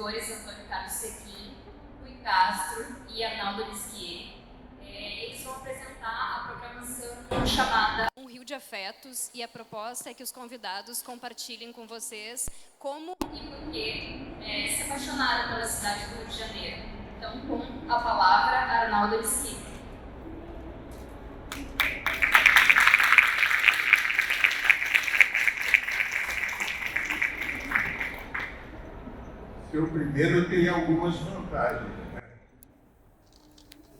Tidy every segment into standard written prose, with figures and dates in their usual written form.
escritores Antônio Carlos Sequim, Rui Castro e Arnaldo Lisquier. Eles vão apresentar a programação chamada Um Rio de Afetos, e a proposta é que os convidados compartilhem com vocês como e por que se apaixonaram pela cidade do Rio de Janeiro. Então, com a palavra, Arnaldo Lisquier. O primeiro tem algumas vantagens, né?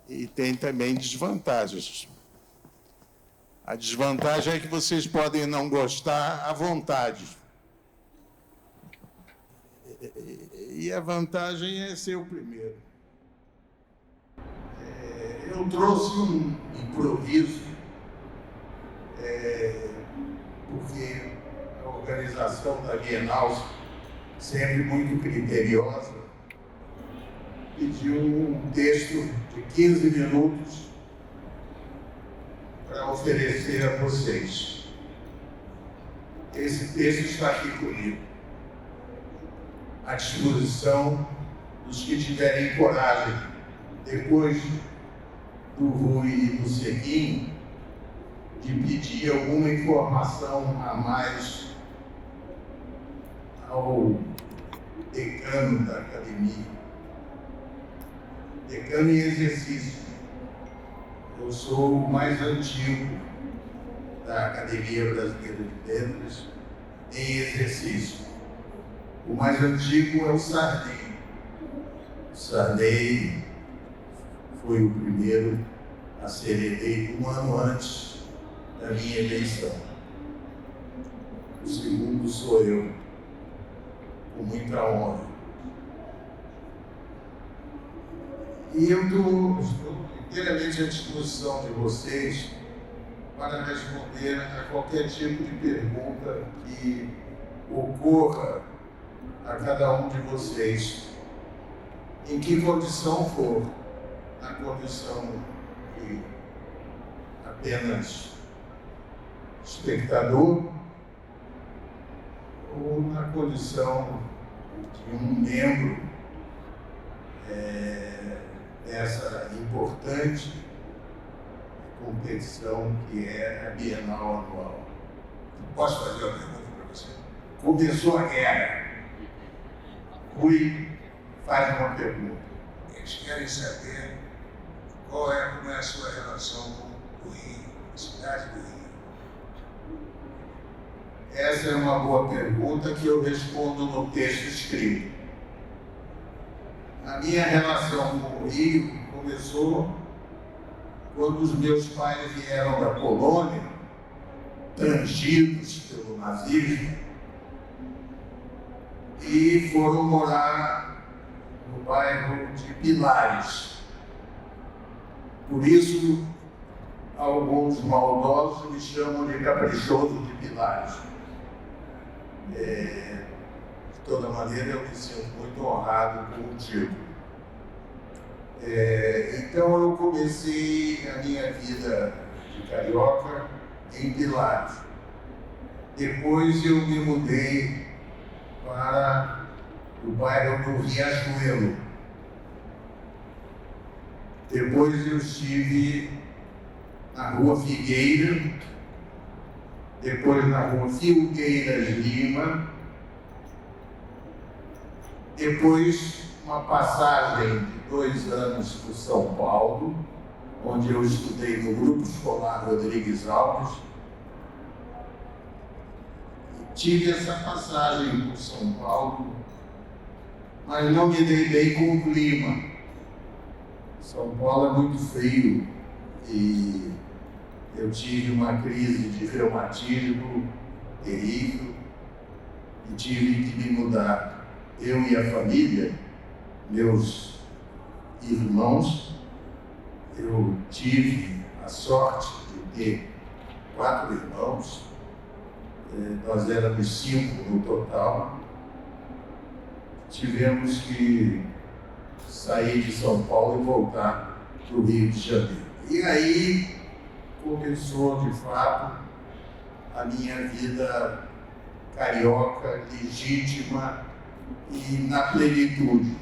E tem também desvantagens. A desvantagem é que vocês podem não gostar à vontade. E a vantagem é ser o primeiro. Eu trouxe um improviso, porque a organização da Bienal, sempre muito criteriosa, pediu um texto de 15 minutos para oferecer a vocês. Esse texto está aqui comigo, à disposição dos que tiverem coragem, depois do Rui e do Sequim, de pedir alguma informação a mais ao decano da academia. Decano em exercício. Eu sou o mais antigo da Academia Brasileira de Letras em exercício. O mais antigo é o Sarney. O Sarney foi o primeiro a ser eleito um ano antes da minha eleição. O segundo sou eu, com muita honra. E eu estou inteiramente à disposição de vocês para responder a qualquer tipo de pergunta que ocorra a cada um de vocês, em que condição for, na condição de apenas espectador ou na condição de um membro dessa importante competição que é a Bienal Anual. Posso fazer uma pergunta para você? Começou a guerra. Rui faz uma pergunta. Eles querem saber como é a sua relação com o Rio, a cidade do Rio. Essa é uma boa pergunta que eu respondo no texto escrito. A minha relação com o Rio começou quando os meus pais vieram da Polônia, tangidos pelo nazismo, e foram morar no bairro de Pilares. Por isso, alguns maldosos me chamam de caprichoso de Pilares. De toda maneira, eu me sinto muito honrado com o título. Então, eu comecei a minha vida de carioca em Pilares. Depois, eu me mudei para o bairro do Riachuelo. Depois, eu estive na Rua Figueira, depois na Rua Filgueiras Lima, depois uma passagem de 2 anos por São Paulo, onde eu estudei no Grupo Escolar Rodrigues Alves. Tive essa passagem por São Paulo, mas não me dei bem com o clima. São Paulo é muito frio e eu tive uma crise de reumatismo terrível e tive que me mudar. Eu e a família, meus irmãos, eu tive a sorte de ter 4 irmãos, nós éramos 5 no total. Tivemos que sair de São Paulo e voltar para o Rio de Janeiro. E aí começou, de fato, a minha vida carioca legítima e na plenitude.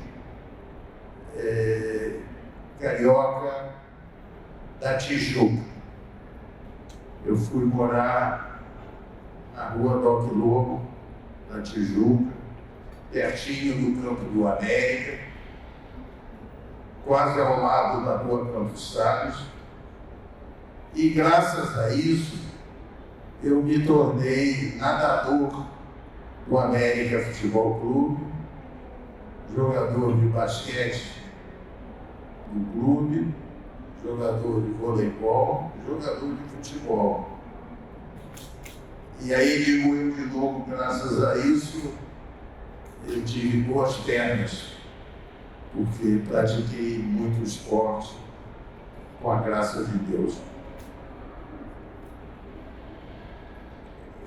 Carioca da Tijuca. Eu fui morar na rua Doc Lobo, na Tijuca, pertinho do Campo do América, quase ao lado da rua Campos Salles, e graças a isso eu me tornei nadador do América Futebol Clube, jogador de basquete do clube, jogador de voleibol, jogador de futebol. E aí, digo eu de novo, graças a isso, eu tive boas pernas, porque pratiquei muito esporte com a graça de Deus.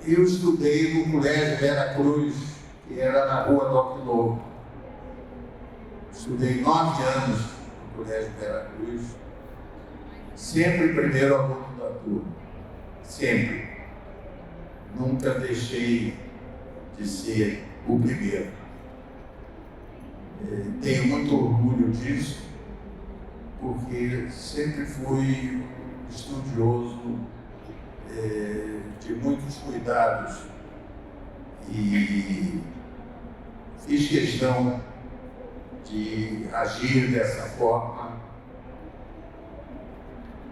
Eu estudei no Colégio Vera Cruz, que era na rua Doc Lobo. Estudei 9 anos no Colégio Vera Cruz, sempre primeiro aluno da turma, sempre. Nunca deixei de ser o primeiro. Tenho muito orgulho disso, porque sempre fui estudioso, de muitos cuidados, e fiz questão de agir dessa forma,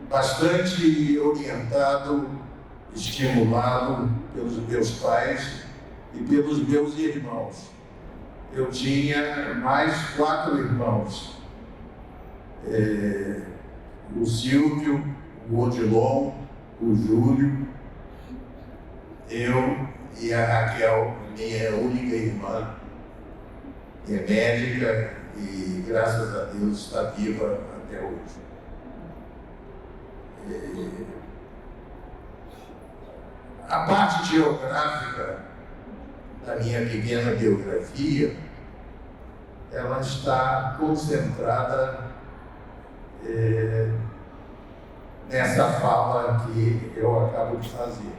bastante orientado, estimulado pelos meus pais e pelos meus irmãos. Eu tinha mais 4 irmãos, o Silvio, o Odilon, o Júlio, eu e a Raquel, minha única irmã, que é médica e, graças a Deus, está viva até hoje. A parte geográfica da minha pequena biografia, ela está concentrada nessa fala que eu acabo de fazer.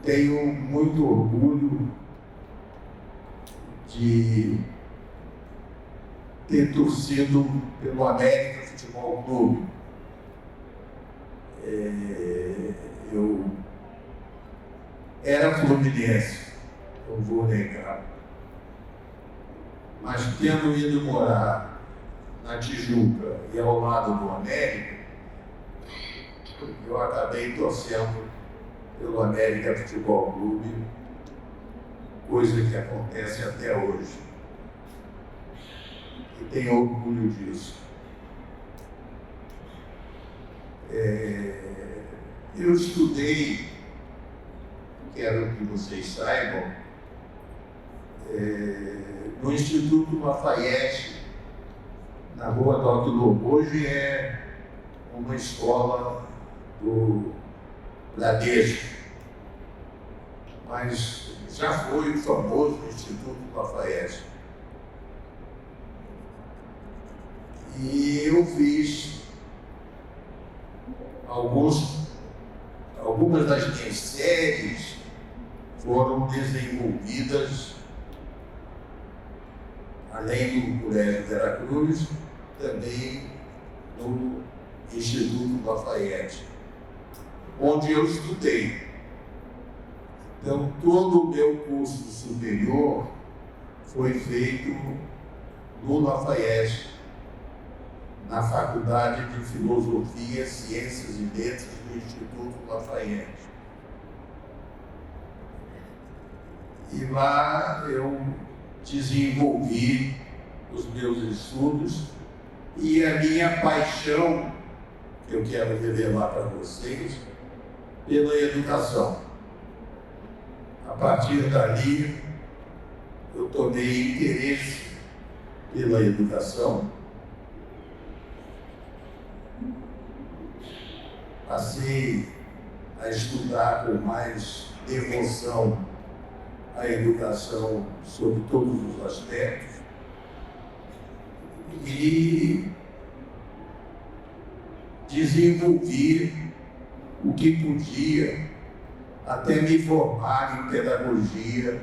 Tenho muito orgulho de ter torcido pelo América Futebol Clube. Eu era fluminense, não vou negar. Mas tendo ido morar na Tijuca e ao lado do América, eu acabei torcendo pelo América Futebol Clube, coisa que acontece até hoje. E tenho orgulho disso. Eu estudei, quero que vocês saibam, no Instituto Lafayette, na rua Doc Lobo. Hoje é uma escola do Bradesco, mas já foi o famoso Instituto Lafayette. E eu fiz algumas das minhas séries foram desenvolvidas, além do Colégio Vera Cruz, também no Instituto Lafayette, onde eu estudei. Então, todo o meu curso superior foi feito no Lafayette, na Faculdade de Filosofia, Ciências e Letras do Instituto Lafayette. E lá eu desenvolvi os meus estudos e a minha paixão, que eu quero revelar para vocês, pela educação. A partir dali, eu tomei interesse pela educação. Passei a estudar com mais devoção a educação sob todos os aspectos e desenvolvi o que podia, até me formar em pedagogia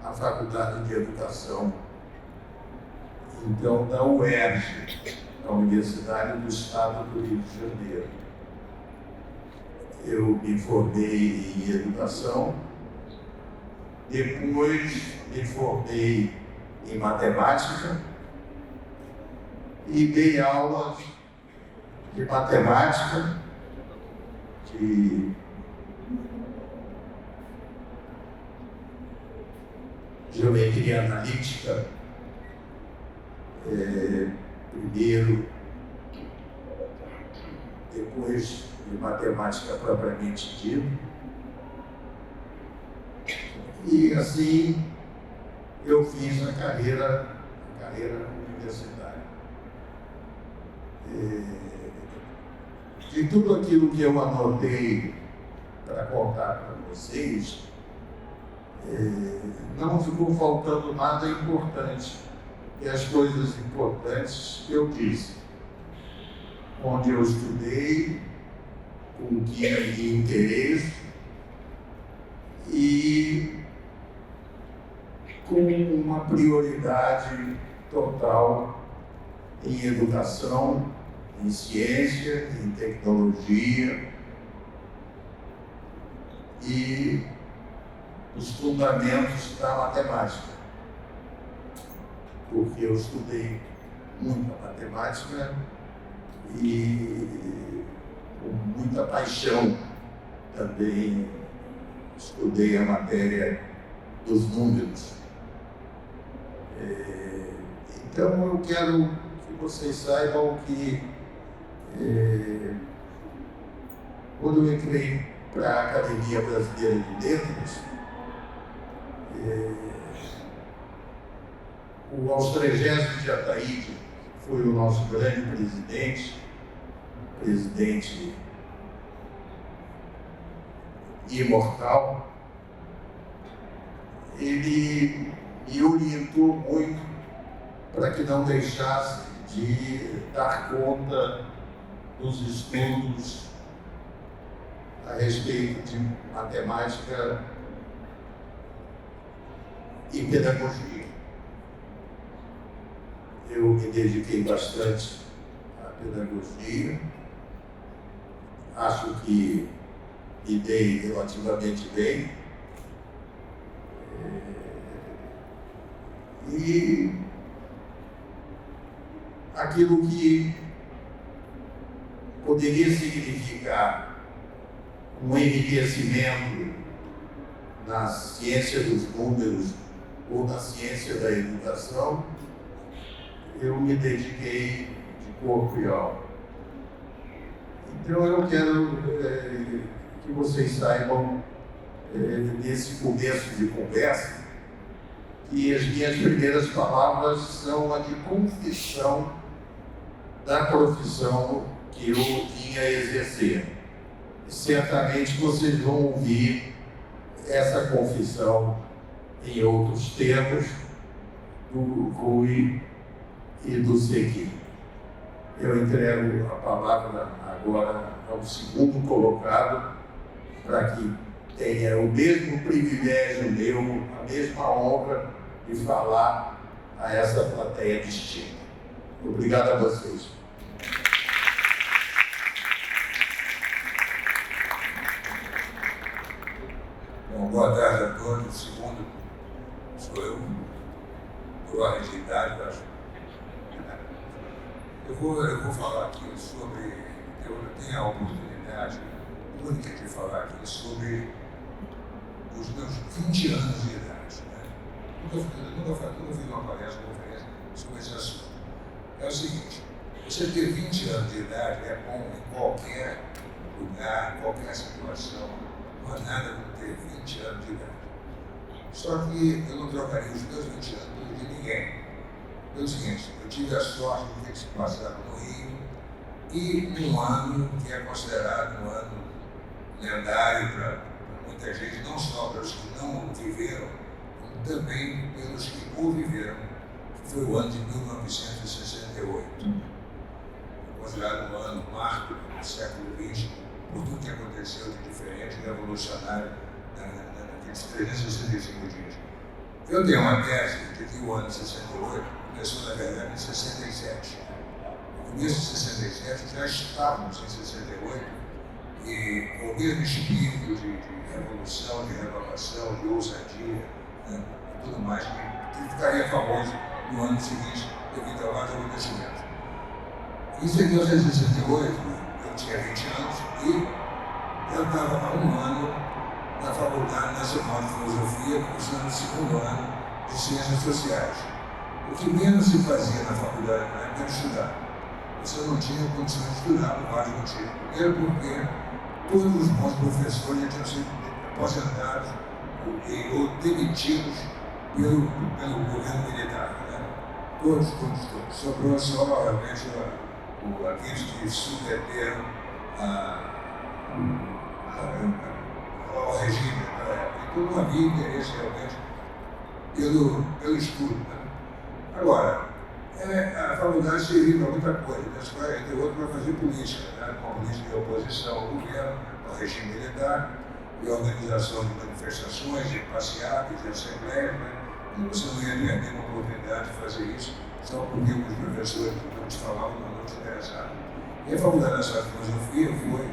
na Faculdade de Educação, então, da UERJ, da Universidade do Estado do Rio de Janeiro. Eu me formei em Educação, depois me formei em Matemática e dei aulas de Matemática, de Geometria Analítica, primeiro, depois de Matemática propriamente dita. E assim eu fiz a carreira universitária. De tudo aquilo que eu anotei para contar para vocês, não ficou faltando nada importante. E as coisas importantes que eu disse, onde eu estudei, com que interesse e com uma prioridade total em educação, em ciência, em tecnologia e os fundamentos da matemática. Porque eu estudei muita matemática e com muita paixão também estudei a matéria dos números. Então eu quero que vocês saibam que quando eu entrei para a Academia Brasileira de Letras, o Austregésimo de Ataíde foi o nosso grande presidente imortal. Ele me orientou muito para que não deixasse de dar conta dos estudos a respeito de matemática e pedagogia. Eu me dediquei bastante à pedagogia, acho que me dei relativamente bem. E aquilo que poderia significar um enriquecimento na ciência dos números ou na ciência da educação, eu me dediquei de corpo e alma. Então eu quero que vocês saibam, nesse começo de conversa, que as minhas primeiras palavras são a de confissão da profissão que eu vinha exercer. Certamente vocês vão ouvir essa confissão em outros termos do Rui e do Segui. Eu entrego a palavra agora ao segundo colocado, para que tenha o mesmo privilégio meu, a mesma honra de falar a essa plateia distinta. Obrigado a vocês. Bom, boa tarde a todos. Segundo, sou eu, por ordem de idade, acho. Eu vou falar aqui sobre, eu tenho a oportunidade única de falar aqui sobre os meus 20 anos de idade. Nunca fiz uma palestra, sobre esse assunto. É o seguinte, você ter 20 anos de idade é bom em qualquer lugar, em qualquer situação. Não há nada como ter 20 anos de idade. Só que eu não trocaria os meus 20 anos de ninguém. Pelo seguinte, eu tive a sorte de ter se passado no Rio e num ano que é considerado um ano lendário para muita gente, não só para os que não o viveram, como também pelos que o viveram, que foi o ano de 1968. Considerado um ano marco do século XX, por tudo que aconteceu de diferente, revolucionário aqueles 365 dias. Eu tenho uma tese de que o ano 68 começou, na verdade, em 67. No começo de 67 já estávamos em 68 e com o mesmo espírito de revolução, de renovação, de ousadia, né, e tudo mais, que ficaria famoso no ano seguinte devido a vários acontecimentos. Em 1968, eu tinha 20 anos e eu estava há um ano na faculdade nacional de filosofia, cursando o segundo ano de ciências sociais. O que menos se fazia na faculdade na época era estudar. Você não tinha condições de estudar por vários motivos. Primeiro porque todos os bons professores já tinham sido aposentados ou demitidos pelo governo militar. Né? Todos. Sobrou só realmente aqueles que submeteram ao regime naquela época. Então não havia interesse realmente pelo estudo. Né? Agora, a faculdade servia para muita coisa, na escola entre outros para fazer política, né? Uma política de oposição ao governo, ao regime militar, e a organização de manifestações, de passeatas, de assembleias, né? E você não ia perder uma oportunidade de fazer isso só porque os professores que nos falavam não se interessavam. E a Faculdade Nacional de Filosofia foi,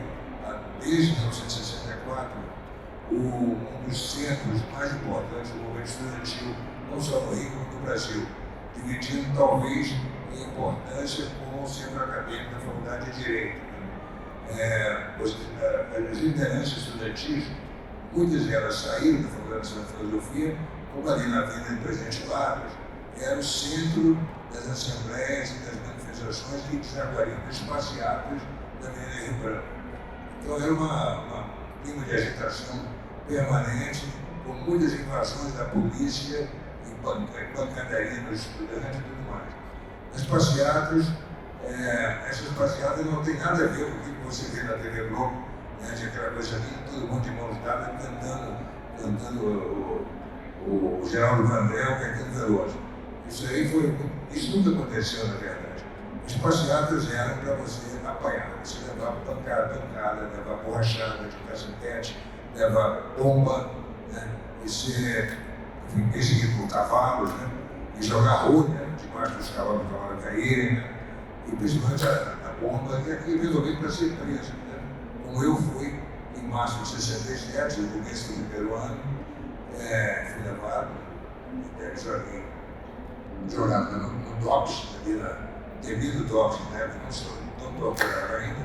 desde 1964, um dos centros mais importantes do movimento estudantil, não só no Rio, como no Brasil, dividindo talvez em importância com o centro acadêmico da Faculdade de Direito. As lideranças estudantis, muitas delas saíram da Faculdade Nacional de Filosofia, como ali na Avenida do Presidente Vargas, era o centro das assembleias e das manifestações que desaguariam nas passeatas da Avenida Rio Branco. Então era uma clima de agitação permanente, com muitas invasões da polícia e pancadaria dos estudantes e tudo mais. As passeatas, essas passeatas não têm nada a ver com o que você vê na TV Globo, né, de aquela coisa ali, todo mundo de mãos dadas cantando o Geraldo Vandré, o Caetano Veloso. Isso nunca aconteceu, na verdade. As passeatas eram para você apanhar, você levar pancada, levar borrachada de cacetete, levar bomba, né, e ser perseguido por cavalos, né, e jogar rolha debaixo dos cavalos para o cavalo caírem, né, e principalmente a bomba, que aqui resolvido para ser preso, né, como eu fui em março de 67, no começo do primeiro ano, fui levado, jogado no DOPS, devido DOPS, né, que não estou operado ainda,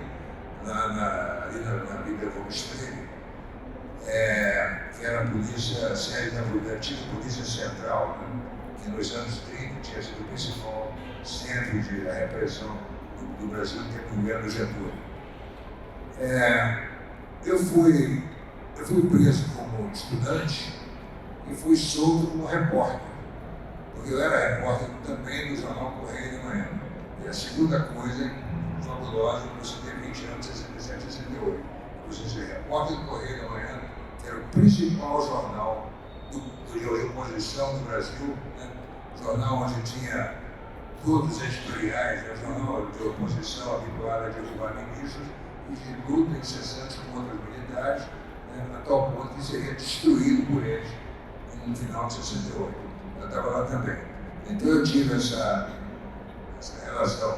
ali na Bíblia como Estrela, que era a polícia séria da antiga Polícia Central, né, que nos anos 30 tinha sido o principal centro de repressão do Brasil, que é o governo Getúlio. Eu fui preso como estudante e fui solto como repórter, porque eu era repórter também do jornal Correio da Manhã. E a segunda coisa fabulosa é você ter 20 anos, 67, 68. Você ser repórter do Correio da Manhã, que era o principal jornal de oposição do Brasil, né? Jornal onde tinha todos os editoriais, né? Jornal de oposição habituado a derrubar ministros e de luta incessante contra os militares, né? A tal ponto que seria destruído por eles no final de 68. Eu estava lá também. Então eu tive essa relação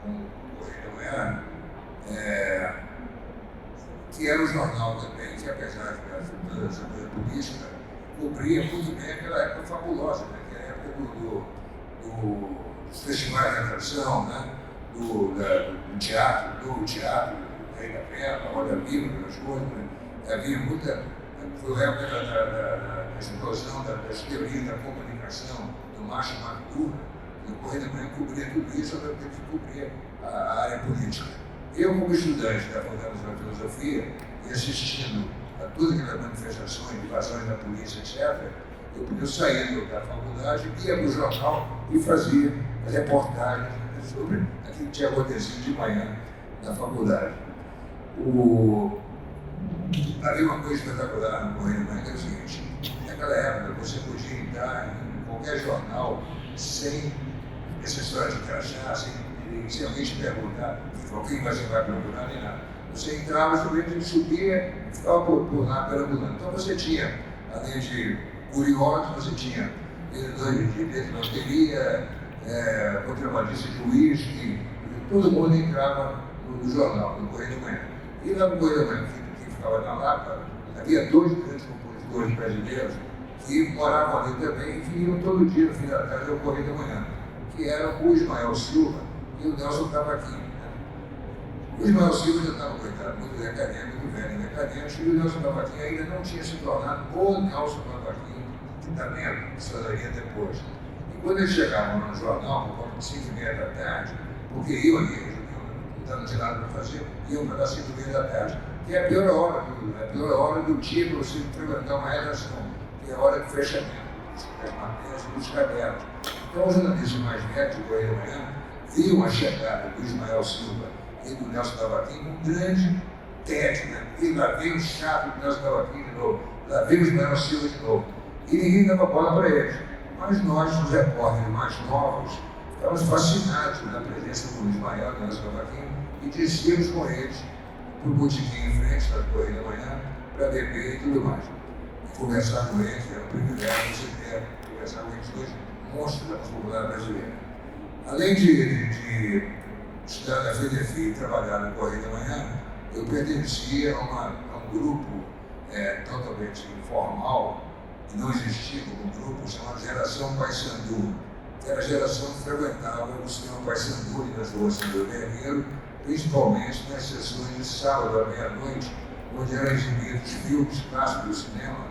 com o Correio da Manhã, que era um jornal também, que apesar de toda essa coisa política, cobria muito bem aquela época fabulosa, né? Que era a época dos festivais de atração, né? do teatro, do Rei da Pena, Roda Viva, aquelas coisas. Né? Havia muita. Foi a época da explosão das teorias da comunicação, do Marshall McLuhan, e o Correio da Manhã cobria tudo isso, ao mesmo tempo que cobria a área política. Eu, como estudante da Faculdade de Filosofia, e assistindo a todas aquelas manifestações, invasões da polícia, etc., eu saía da faculdade, ia para o jornal e fazia as reportagens sobre aquilo que tinha acontecido de manhã na faculdade. Havia uma coisa espetacular no Correio da Manhã, que era o seguinte: naquela época você podia entrar em qualquer jornal sem essa história de crachá, sem alguém te perguntar quem você vai procurar, nem nada. Você entrava, simplesmente subia e ficava por lá perambulando. Então você tinha além de curiosos, você tinha vendedores de loteria, contrabandistas de uísque, todo mundo entrava no jornal, no Correio da Manhã. E lá no Correio da Manhã, que ficava na Lapa, havia 2 grandes compositores brasileiros que moravam ali também e vinham todo dia, no fim da tarde, ao Correio da Manhã, que eram o Ismael Silva e o Nelson Cavaquinho. O Ismael Silva já estava, coitado, muito decadente, muito velho, decadente, e o Nelson Cavaquinho ainda não tinha se tornado o Nelson Cavaquinho que está vendo, que se daria depois. E quando eles chegavam no jornal, por volta de 5h30 da tarde, porque iam ali, não tinha nada para fazer, iam para as 5h30 da tarde, que é a pior hora do dia para você frequentar uma redação, que é a hora de fechamento, das matérias dos cadernos. Então, os jornalistas mais velhos do Correio da Manhã viam a chegada do Ismael Silva e do Nelson Cavaquinho um grande tédio, né? E lá veio o chato do Nelson Cavaquinho de novo, lá veio o Ismael Silva de novo. E ninguém dava bola para eles. Mas nós, os repórteres mais novos, estávamos fascinados na presença do Ismael e do Nelson Cavaquinho e descíamos com eles para o botequim em frente da Correio da Manhã para beber e tudo mais. E conversar com eles, era um privilégio você ter conversar com eles, 2 monstros da popular brasileira. Além de estudar na FEDEFI e trabalhar no Correio da Manhã, eu pertencia a um grupo totalmente informal, que não existia como grupo, chamado Geração Paissandu, que era a geração que frequentava o cinema Paissandu nas ruas São Vermelho, principalmente nas sessões de sábado à meia-noite, onde eram exibidos filmes clássicos do cinema,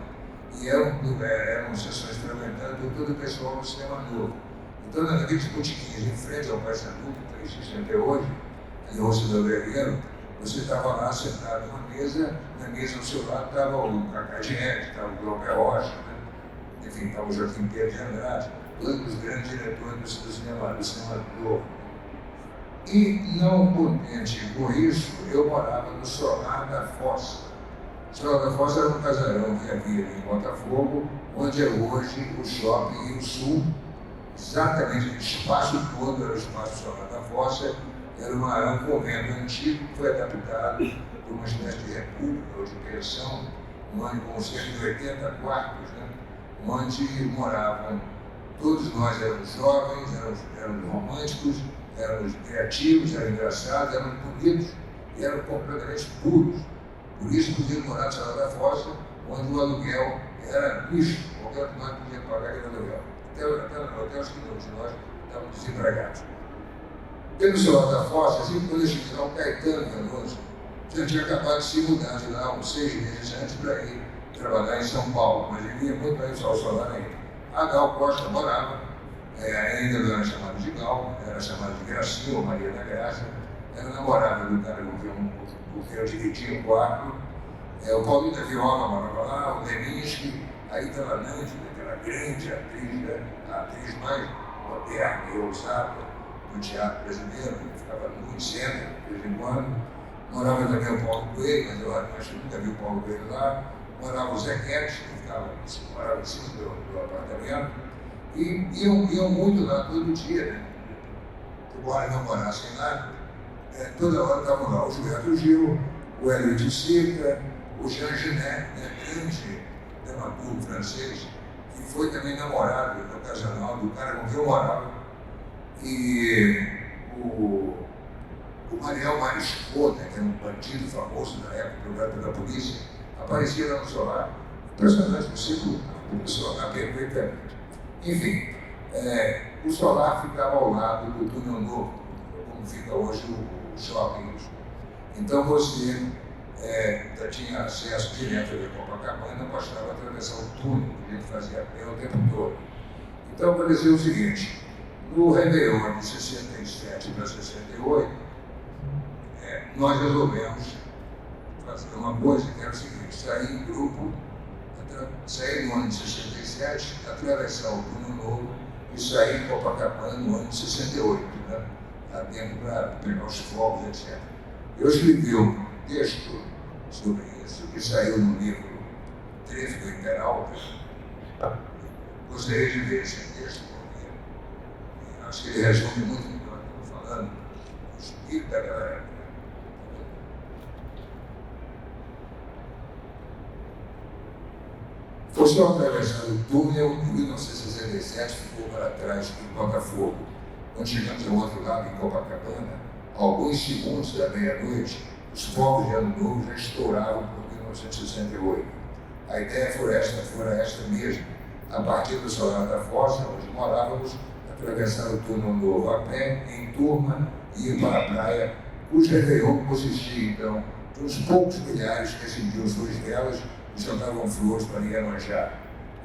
e eram sessões frequentadas por todo o pessoal do cinema novo. Então, naqueles botiquinhos em frente ao Paissandu, que existe até hoje, ali no Cidadão Guerreiro, você estava lá sentado numa mesa, na mesa ao seu lado estava o Cacá Ginetti, estava o Glauber Rocha, né? Enfim, estava o Joaquim Pedro de Andrade, todos os grandes diretores do cinema novo. E, não contente com isso, eu morava no Solar da Fossa. O Solar da Fossa era um casarão que havia ali em Botafogo, onde é hoje o Shopping Rio Sul. Exatamente o espaço todo era o espaço Solar da Fossa, era um convento antigo que foi adaptado por uma espécie de república ou de pensão, onde com cerca de 80 quartos, né, onde moravam, todos nós éramos jovens, éramos românticos, éramos criativos, éramos engraçados, éramos bonitos e éramos completamente puros. Por isso podíamos morar no Solar da Fossa, onde o aluguel era misto, qualquer que nós podíamos pagar aquele aluguel. Até os que não, de nós estávamos desempregados. Pelo Solar da Fossa, assim, quando eu cheguei lá, o Caetano Veloso já tinha acabado de se mudar de lá uns 6 meses antes para ir trabalhar em São Paulo, mas ele vinha muito para ir ao Solar ainda. A Gal Costa morava, ainda não era chamada de Gal, era chamada de Gracinha ou Maria da Graça, era namorada do cara com quem eu dividia o quarto. O Paulinho da Viola morava lá, o Leminski, a Ida Lanante, aquela grande atriz, a atriz mais moderna e ousada do teatro brasileiro, que ficava muito cena, de vez em quando. Morava também o Paulo Coelho, mas eu acho que nunca vi o Paulo Coelho lá. Morava o Zé Guedes, que morava em cima do apartamento. E iam muito lá todo dia, né? Embora não morassem lá, toda hora estavam lá o Gilberto Gil, o Hélio de Sica, o Jean Genet, né, grande dramaturgo francês, que foi também namorado ocasional do cara com quem eu morava. E o Mariel Mariscot, né, que era um bandido famoso na época, procurado pela polícia, aparecia lá no Solar, personagem possível do Solar perfeitamente. Enfim, o Solar ficava ao lado do Túnel Novo, como fica hoje o shopping. Então você tinha acesso direto ali a Copacabana, bastava atravessar o túnel, que a gente fazia a pé o tempo todo. Então aconteceu o seguinte: no Réveillon de 67 para 68, nós resolvemos fazer uma coisa que era o seguinte: sair em grupo, sair no ano de 67, atravessar o Túnel Novo e sair em Copacabana no ano de 68, né? Dá tempo para pegar os fogos, etc. Eu escrevi um texto sobre isso, que saiu no livro Tráfico em Peralta. Gostaria de ver esse texto, porque acho que ele resume muito o que eu estou falando, o espírito daquela época. Ao sol atravessar o túnel, em 1967, ficou para trás em Botafogo. Quando chegamos ao outro lado, em Copacabana, a alguns segundos da meia-noite, os fogos de Ano Novo já estouravam por 1968. A ideia fora esta mesmo. A partir do Solar da Fossa, onde morávamos, atravessar o túnel novo a pé, em turma, e ir para a praia, cujo réveillon consistia, então, de uns poucos milhares que acendiam suas velas e jogavam flores para Iemanjá.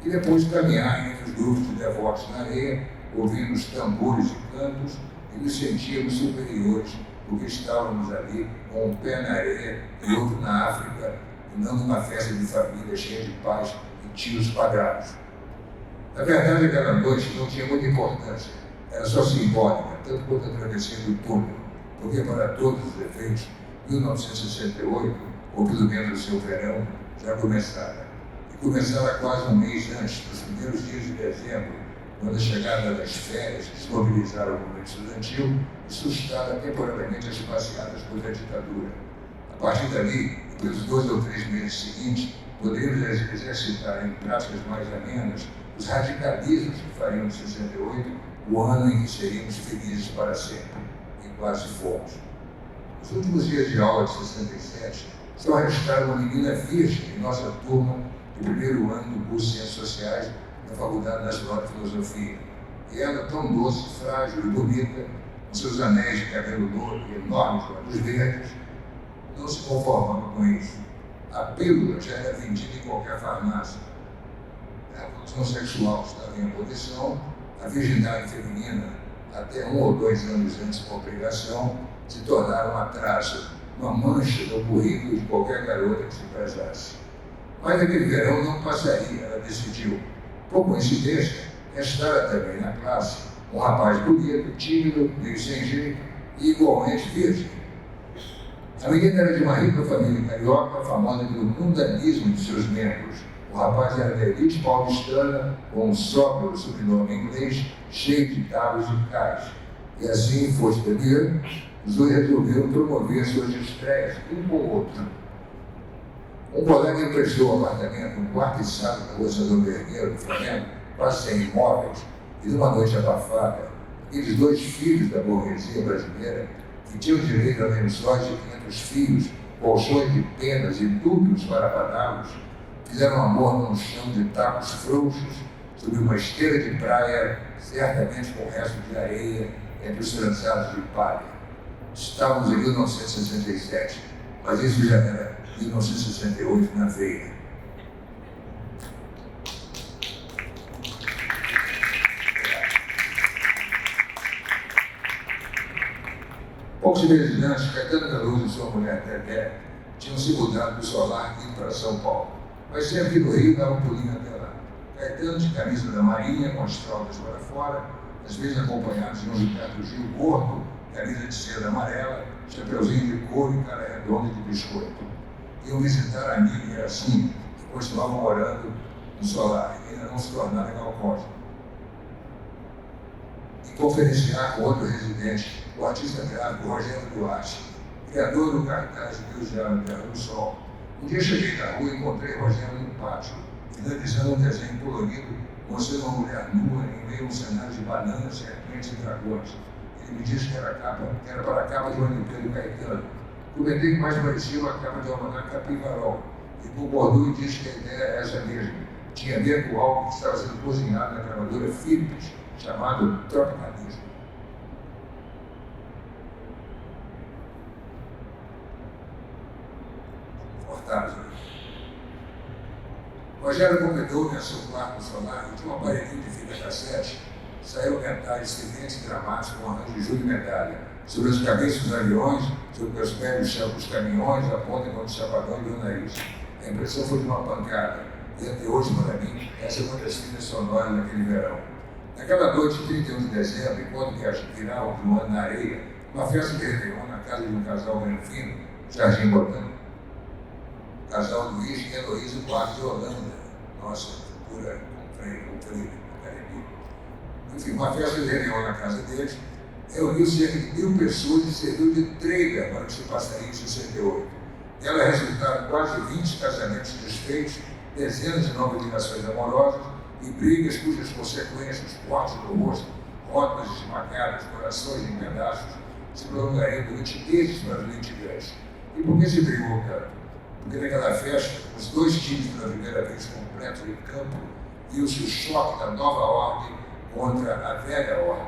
E depois caminhar entre os grupos de devotos na areia, ouvindo os tambores e cantos, e nos sentíamos superiores, porque estávamos ali com um pé na areia e outro na África, e não numa festa de família cheia de paz e tios pagados. Na verdade, aquela noite não tinha muita importância, era só simbólica, tanto quanto a travessia do túnel, porque para todos os efeitos, 1968, ou pelo menos o seu verão, já começara. E começara quase um mês antes, nos primeiros dias de dezembro, quando a chegada das férias desmobilizara o movimento estudantil e suscitara temporariamente as passeadas contra a ditadura. A partir dali, pelos 2 ou 3 meses seguintes, poderíamos exercitar em práticas mais amenas os radicalismos que fariam de 68 o ano em que seríamos felizes para sempre. E quase fomos. Nos últimos dias de aula de 67, só restaram uma menina virgem em nossa turma de primeiro ano do curso de Ciências Sociais da Faculdade Nacional de Filosofia. E ela, tão doce, frágil e bonita, com seus anéis de cabelo louro e enormes olhos verdes, não se conformava com isso. A pílula já era vendida em qualquer farmácia. A revolução sexual estava em abolição, a virgindade feminina, até 1 ou 2 anos antes da obrigação, se tornara um atraso, uma mancha no currículo de qualquer garota que se casasse. Mas aquele verão não passaria, ela decidiu. Por coincidência, restara também na classe um rapaz bonito, tímido, meio sem jeito e igualmente virgem. A menina era de uma rica família carioca, famosa pelo mundanismo de seus membros. O rapaz era da elite paulistana, com um sóbrio sobrenome inglês, cheio de dados e cais. E assim, fosse beber, os dois resolveram promover suas estreias um com o outro. Um colega emprestou o apartamento, um quarto e sala na rua São Vergueiro, no Flamengo, quase sem imóveis, e numa noite abafada, aqueles 2 filhos da burguesia brasileira, que tinham direito a lençóis de 500 fios, colchões de penas e dúbios para abaná-los, fizeram amor num chão de tacos frouxos, sob uma esteira de praia, certamente com resto de areia, entre os trançados de palha. Estávamos em 1967, mas isso já era 1968 na veia. Poucos meses antes, Caetano Veloso e sua mulher Dedé tinham se mudado do Solar e ido para São Paulo, mas sempre no Rio dava um pulinho até lá. Caetano de camisa da Marinha, com as fraldas para fora, às vezes acompanhados de um Ricardo Gil gordo, camisa de seda amarela, chapeuzinho de couro e cara redonda de biscoito. Iam visitar a amiga e assim, que continuavam morando no Solar, e ainda não se tornaram alcoólicos. E conferenciar com outro residente, o artista gráfico Rogério Duarte, criador do cartaz de Deus Gera na Terra do Sol. Um dia cheguei na rua e encontrei Rogério no pátio, finalizando um desenho colorido, mostrando uma mulher nua em meio a um cenário de bananas, serpentes e dragões. Ele me disse que era para a capa de um LP do Caetano. Comentei que mais parecia uma capa de almanac Capivarol. E concordou e disse que a ideia era essa mesmo. Tinha a ver com algo que estava sendo cozinhado na gravadora Philips, chamado tropicalismo. Cortados aí. Rogério convidou-me a seu quarto Solar e de um aparelhinho de fita cassete saiu cantar excelentes dramáticos com arranjo de Júlio Medalha, sobre as cabeças dos aviões, sobre os pés dos caminhões, a ponta contra o chapadão e o nariz. A impressão foi de uma pancada, e até hoje, para mim, essa é uma das trilhas sonoras daquele verão. Naquela noite, 31 de dezembro, enquanto virávamos um ano na areia, uma festa de réveillon na casa de um casal granfino, Jardim Botânico. Casal Luiz e Heloísa Duarte de Holanda, nossa futura companheira da academia. Enfim, uma festa de réveillon na casa deles, reuniu cerca de 1000 pessoas e serviu de trailer para o que se passaria em 68. Ela resultaram quase 20 casamentos desfeitos dezenas de novas ligações amorosas e brigas cujas consequências, cortes no rosto, rótulas esmagadas, corações em pedaços, se prolongariam durante meses para os litigantes. E por que se brigou tanto? Porque naquela festa, os dois times pela primeira vez completos em campo, viu-se o choque da nova ordem contra a velha ordem.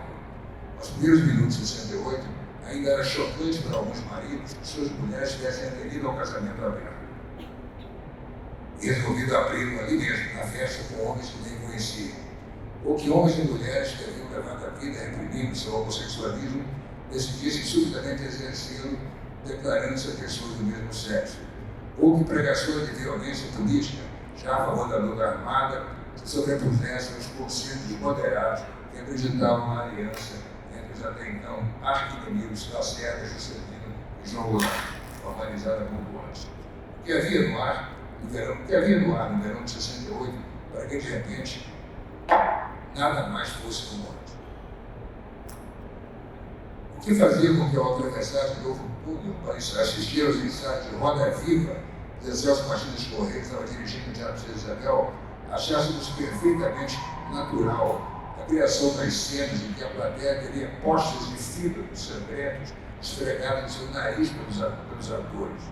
Nos primeiros minutos de 68, ainda era chocante para alguns maridos que suas mulheres tivessem aderido ao casamento aberto. E resolvido abrir ali mesmo, na festa, com homens que nem conheciam. Ou que homens e mulheres que haviam levado a vida reprimindo seu homossexualismo decidissem subitamente exercê-lo, declarando-se a pessoas do mesmo sexo. Ou que pregações de violência política, já a favor da luta armada, se sobrepusessem aos consensos moderados que acreditavam na aliança entre os até então arqui-inimigos Lacerda, Juscelino e João Goulart, organizada por Boas. O que havia no ar no verão de 68, para que de repente nada mais fosse como antes. O que fazia com que ao atravessar de novo o túnel para assistir aos ensaios de Roda Viva, de Celso Martins Correia, que estava dirigindo o Teatro de Isabel, achássemos perfeitamente natural a criação das cenas em que a plateia teria postas de fígado sangrentos esfregadas no seu nariz pelos atores.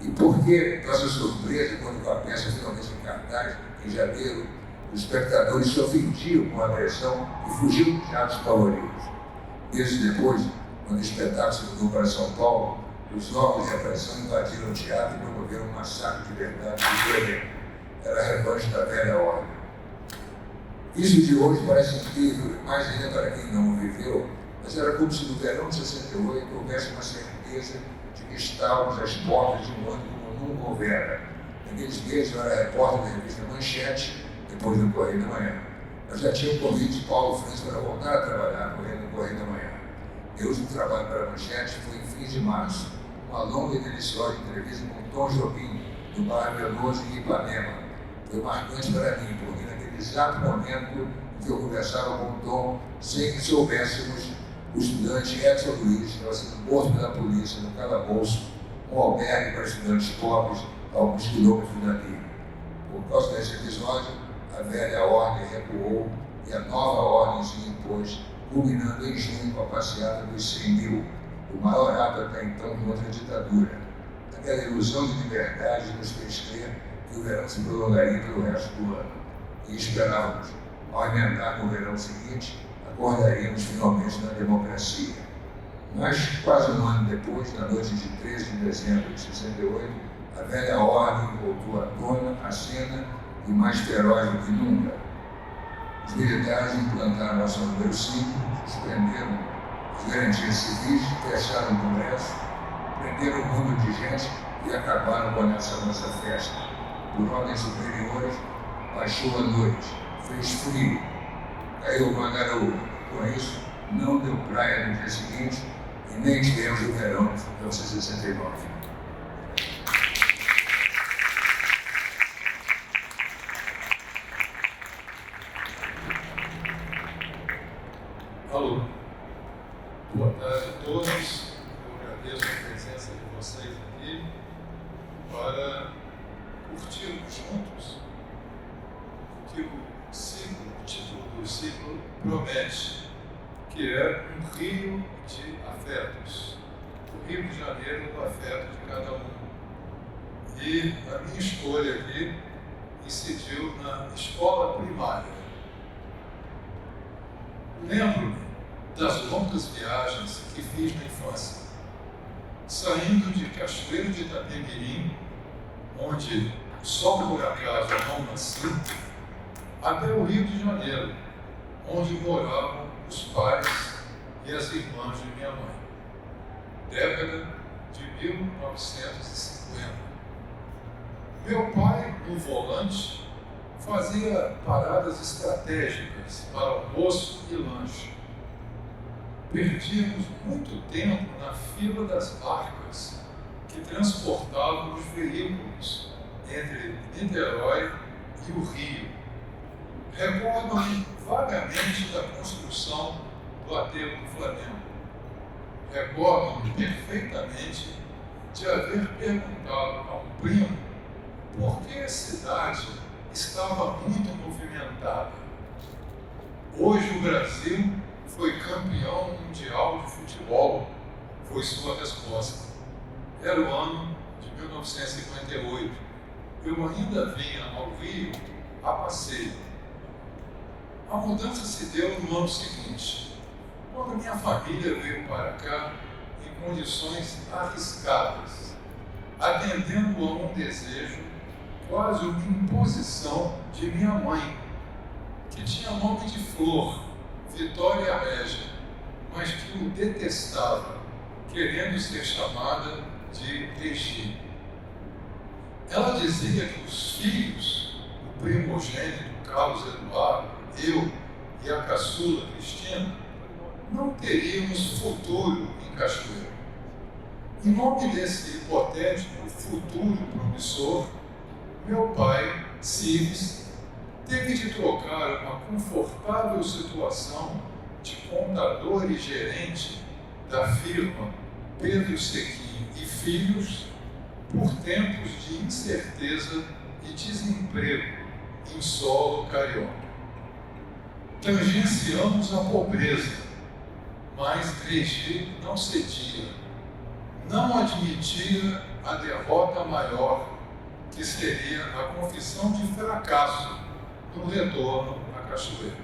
E por que, nossa surpresa, quando a peça finalmente em cartaz, em janeiro, os espectadores se ofendiam com a agressão e fugiam do teatro favoritos. Meses depois, quando o espetáculo se mudou para São Paulo, os órgãos de repressão invadiram o teatro e promoveram um massacre de verdade e violento. Era a revanche da velha ordem. Isso de hoje parece incrível, mais ainda para quem não o viveu, mas era como se no verão de 68 houvesse uma certeza de que estávamos às portas de um ano como nunca houvera. Naqueles meses eu era repórter da revista Manchete, depois do Correio da Manhã. Eu já tinha o convite de Paulo França para voltar a trabalhar no Correio da Manhã. Meu último trabalho para a Manchete foi em fins de março, uma longa e deliciosa entrevista com Tom Jobim, do bairro Veloso em Ipanema. Foi marcante para mim, porque naquele exato momento em que eu conversava com o Tom, sem que soubéssemos, o estudante Edson Luiz estava sendo morto pela polícia no calabouço, um albergue para estudantes pobres a alguns quilômetros dali. Por causa desse episódio, a velha ordem recuou e a nova ordem se impôs, culminando em junho com a passeata dos 100 mil, o maior ato até então contra a ditadura. Aquela ilusão de liberdade nos fez crer que o verão se prolongaria pelo resto do ano. E esperávamos, ao emendar no verão seguinte, acordaríamos finalmente na democracia. Mas, quase um ano depois, na noite de 13 de dezembro de 68, a velha ordem voltou à tona, à cena, e mais feroz do que nunca. Os militares implantaram a ação número 5, suspenderam as garantias civis, fecharam o Congresso, prenderam um número de gente e acabaram com essa nossa festa. Por ordens superiores, baixou a noite, fez frio, caiu uma garoa. Com isso, não deu praia no dia seguinte e nem tivemos o verão de 1969. Alô, boa tarde a todos. Eu agradeço a presença de vocês aqui para curtirmos juntos o título do ciclo promete, que é um rio de afetos, o Rio de Janeiro do afeto de cada um. E a minha escolha aqui incidiu na escola primária. Lembro-me das longas viagens que fiz na infância, saindo de Cachoeiro de Itapemirim, onde só por acaso não nasci, até o Rio de Janeiro, onde moravam os pais e as irmãs de minha mãe. Década de 1950. Meu pai, no volante, fazia paradas estratégicas para almoço e lanche. Perdíamos muito tempo na fila das barcas que transportavam os veículos entre Niterói e o Rio. Recordo-me vagamente da construção do aterro do Flamengo. Recordo-me perfeitamente de haver perguntado a um primo porque a cidade estava muito movimentada. Hoje o Brasil foi campeão mundial de futebol, foi sua resposta. Era o ano de 1958. Eu ainda vinha ao Rio a passeio. A mudança se deu no ano seguinte, quando minha família veio para cá em condições arriscadas, atendendo a um desejo, quase uma imposição de minha mãe, que tinha nome de Flor, Vitória Régia, mas que o detestava, querendo ser chamada de Regi. Ela dizia que os filhos, o primogênito Carlos Eduardo, eu e a caçula Cristina, não teríamos futuro em Cachoeira. Em nome desse hipotético futuro promissor, meu pai, Cives, teve de trocar uma confortável situação de contador e gerente da firma Pedro Sequim e Filhos por tempos de incerteza e desemprego em solo carioca. Tangenciamos a pobreza, mas Regi não cedia, não admitia a derrota maior, que seria a confissão de fracasso no retorno à Cachoeira.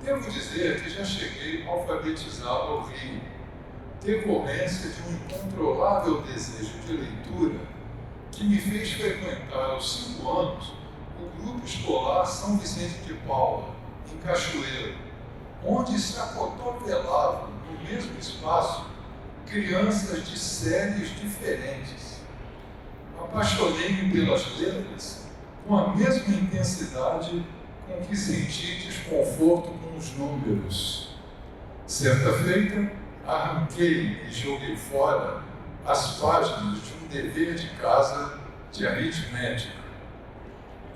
Devo dizer que já cheguei alfabetizado ao Rio, decorrência de um incontrolável desejo de leitura que me fez frequentar aos 5 anos o grupo escolar São Vicente de Paula, em Cachoeira, onde se acotovelavam no mesmo espaço crianças de séries diferentes. Apaixonei-me pelas letras com a mesma intensidade com que senti desconforto com os números. Certa feita, arranquei e joguei fora as páginas de um dever de casa de aritmética.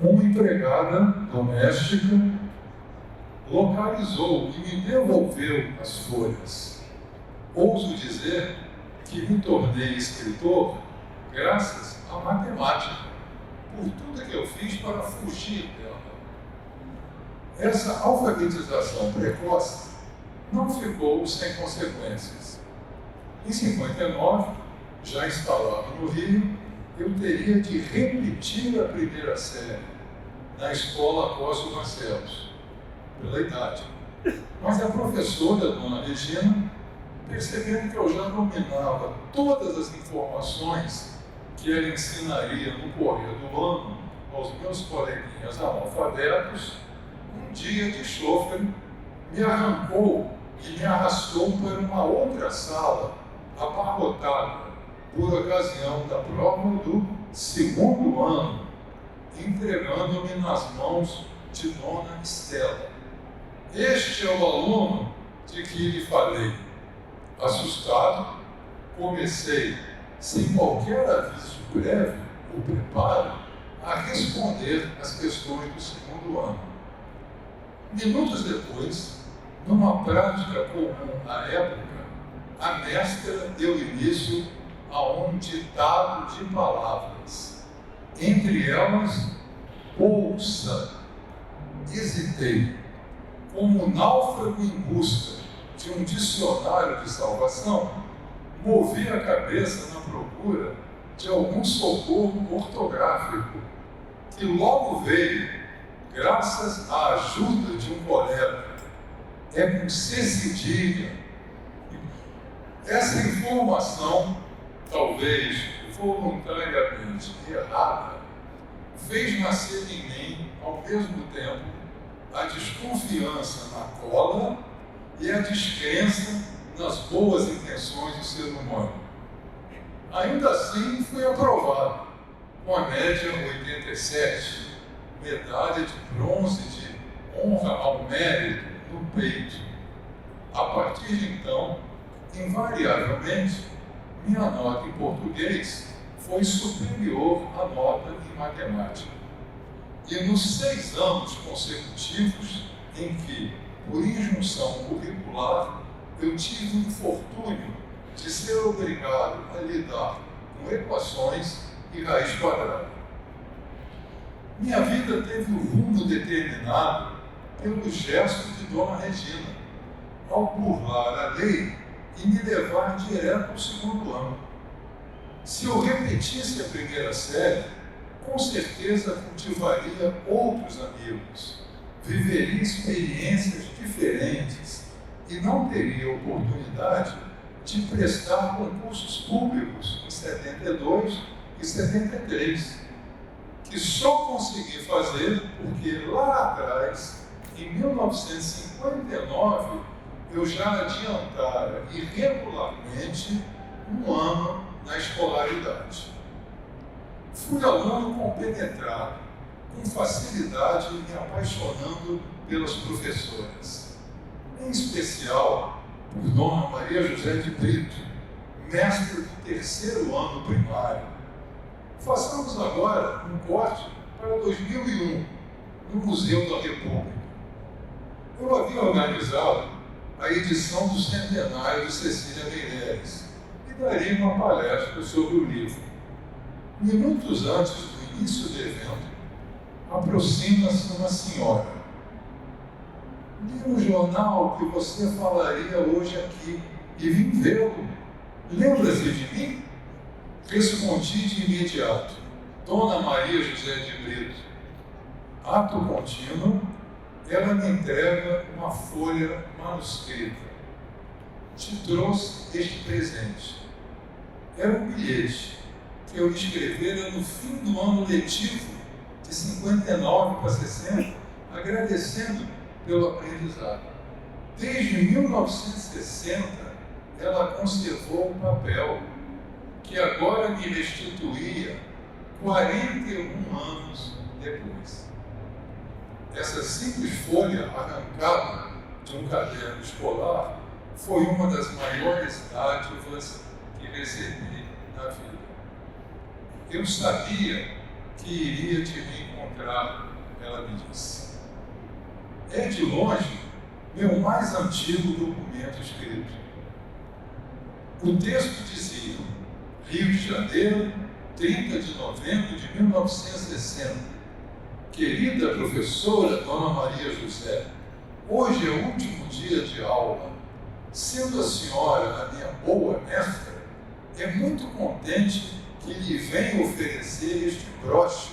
Uma empregada doméstica localizou e me devolveu as folhas. Ouso dizer que me tornei escritor graças à matemática, por tudo que eu fiz para fugir dela. Essa alfabetização precoce não ficou sem consequências. Em 59, já instalado no Rio, eu teria de repetir a primeira série na escola Cosmo Barcelos, pela idade. Mas a professora, dona Regina, percebendo que eu já dominava todas as informações que ela ensinaria no correr do ano aos meus coleguinhas analfabetos, um dia de chofre me arrancou e me arrastou para uma outra sala, abarrotada, por ocasião da prova do 2º ano, entregando-me nas mãos de Dona Estela. Este é o aluno de que lhe falei. Assustado, comecei, sem qualquer aviso prévio ou preparo, a responder as questões do 2º ano. Minutos depois, numa prática comum à época, a mestra deu início a um ditado de palavras. Entre elas, ouça. Hesitei, como um náufrago em busca de um dicionário de salvação, movi a cabeça na procura de algum socorro ortográfico, que logo veio, graças à ajuda de um colega. É com C cedilha. Essa informação, talvez voluntariamente errada, fez nascer em mim, ao mesmo tempo, a desconfiança na cola e a descrença nas boas intenções do ser humano. Ainda assim, fui aprovado, com a média 87, medalha de bronze de honra ao mérito no peito. A partir de então, invariavelmente, minha nota em português foi superior à nota em matemática. E nos 6 anos consecutivos em que, por injunção curricular, eu tive o infortúnio de ser obrigado a lidar com equações e raiz quadrada. Minha vida teve um rumo determinado pelo gesto de Dona Regina, ao burlar a lei e me levar direto ao 2º ano. Se eu repetisse a primeira série, com certeza cultivaria outros amigos, viveria experiências diferentes e não teria oportunidade de prestar concursos públicos em 72 e 73, que só consegui fazer porque lá atrás, em 1959, eu já adiantara irregularmente um ano na escolaridade. Fui aluno compenetrado, com facilidade me apaixonando pelas professoras, em especial por Dona Maria José de Brito, mestre do 3º ano primário. Façamos agora um corte para 2001, no Museu da República. Eu havia organizado a edição do centenário de Cecília Meirelles e daria uma palestra sobre o livro. Minutos antes do início do evento, aproxima-se uma senhora. Li no jornal que você falaria hoje aqui e vim vê-lo. Lembra-se de mim? Respondi de imediato. Dona Maria José de Brito. Ato contínuo, ela me entrega uma folha manuscrita. Te trouxe este presente. Era um bilhete que eu escrevera no fim do ano letivo, de 59 para 60, agradecendo pelo aprendizado. Desde 1960, ela conservou o papel, que agora me restituía 41 anos depois. Essa simples folha arrancada de um caderno escolar foi uma das maiores dádivas que recebi na vida. Eu sabia que iria te reencontrar, ela me disse. É de longe meu mais antigo documento escrito. O texto dizia: Rio de Janeiro, 30 de novembro de 1960. Querida professora Dona Maria José, hoje é o último dia de aula. Sendo a senhora a minha boa mestra, é muito contente que lhe venho oferecer este broche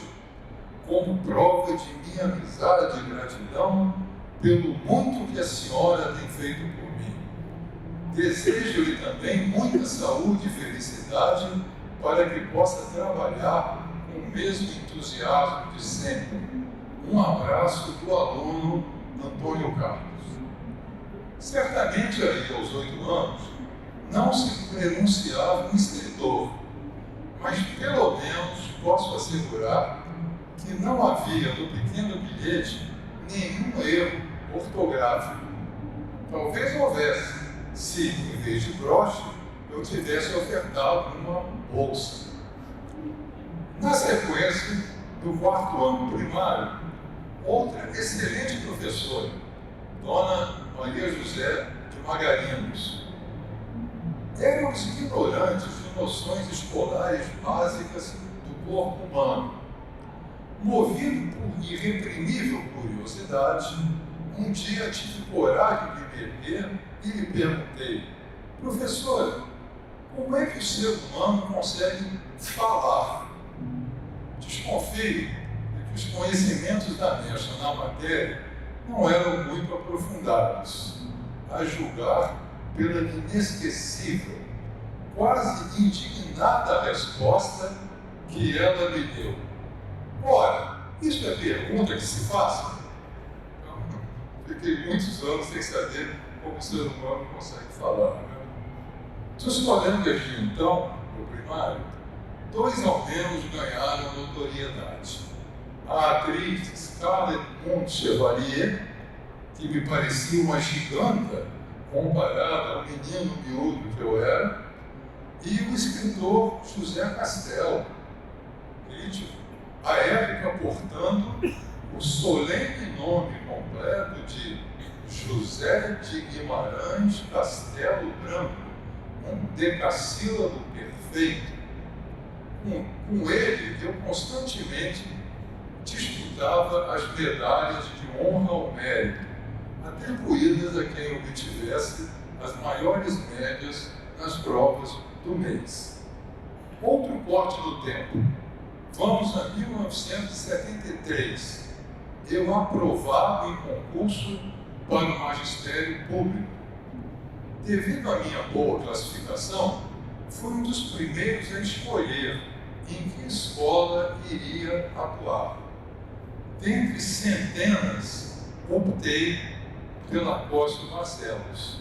como prova de minha amizade e gratidão pelo muito que a senhora tem feito por mim. Desejo-lhe também muita saúde e felicidade para que possa trabalhar com o mesmo entusiasmo de sempre. Um abraço do aluno Antônio Carlos. Certamente aí aos 8 anos não se pronunciava um escritor, mas pelo menos posso assegurar que não havia no pequeno bilhete nenhum erro ortográfico. Talvez houvesse, se em vez de broche eu tivesse ofertado uma bolsa. Na sequência do 4º ano primário, outra excelente professora, Dona Maria José de Magarinos. Éramos ignorantes de noções escolares básicas do corpo humano. Movido por irreprimível curiosidade, um dia tive coragem de me erguer e lhe perguntei: professora, como é que o ser humano consegue falar? Desconfio de que os conhecimentos da mestra na matéria não eram muito aprofundados, a julgar pela inesquecível, quase indignada resposta que ela me deu. Ora, isso é pergunta que se faz? Fiquei muitos anos sem saber como o ser humano consegue falar. Dos colegas de então, no primário, 2 ao menos ganharam notoriedade. A atriz Scarlett Montchevalier, que me parecia uma giganta comparada ao menino miúdo que eu era, e o escritor José Castelo, crítico, à época portando o solene nome completo de José de Guimarães Castelo Branco, um decassílabo perfeito. Com ele, eu constantemente disputava as medalhas de honra ao mérito, atribuídas a quem obtivesse as maiores médias nas provas do mês. Outro corte no tempo. Vamos a 1973. Eu aprovado em concurso para o magistério público. Devido à minha boa classificação, fui um dos primeiros a escolher em que escola iria atuar. Dentre centenas, optei pela Costa Barcelos.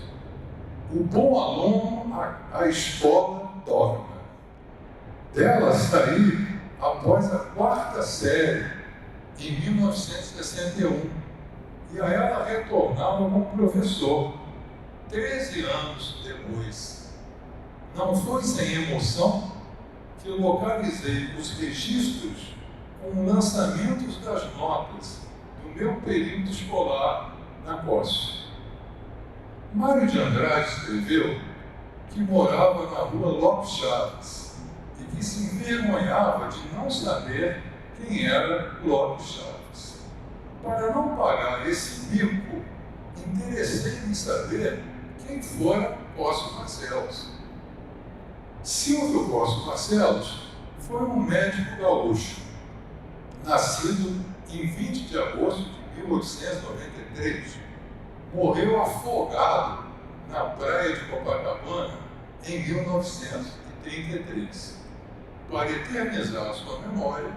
O bom aluno, a escola dorme. Dela saí após a 4ª série, em 1961, e a ela retornava como professor, 13 anos depois. Não foi sem emoção que eu localizei os registros com lançamentos das notas do meu período escolar na COSF. Mário de Andrade escreveu que morava na rua Lopes Chaves e que se envergonhava de não saber quem era Lopes Chaves. Para não pagar esse mico, interessei-me em saber quem fora Costa Barcelos. Silvio Costa Barcelos foi um médico gaúcho, nascido em 20 de agosto de 1893. Morreu afogado na praia de Copacabana em 1933. Para eternizar sua memória,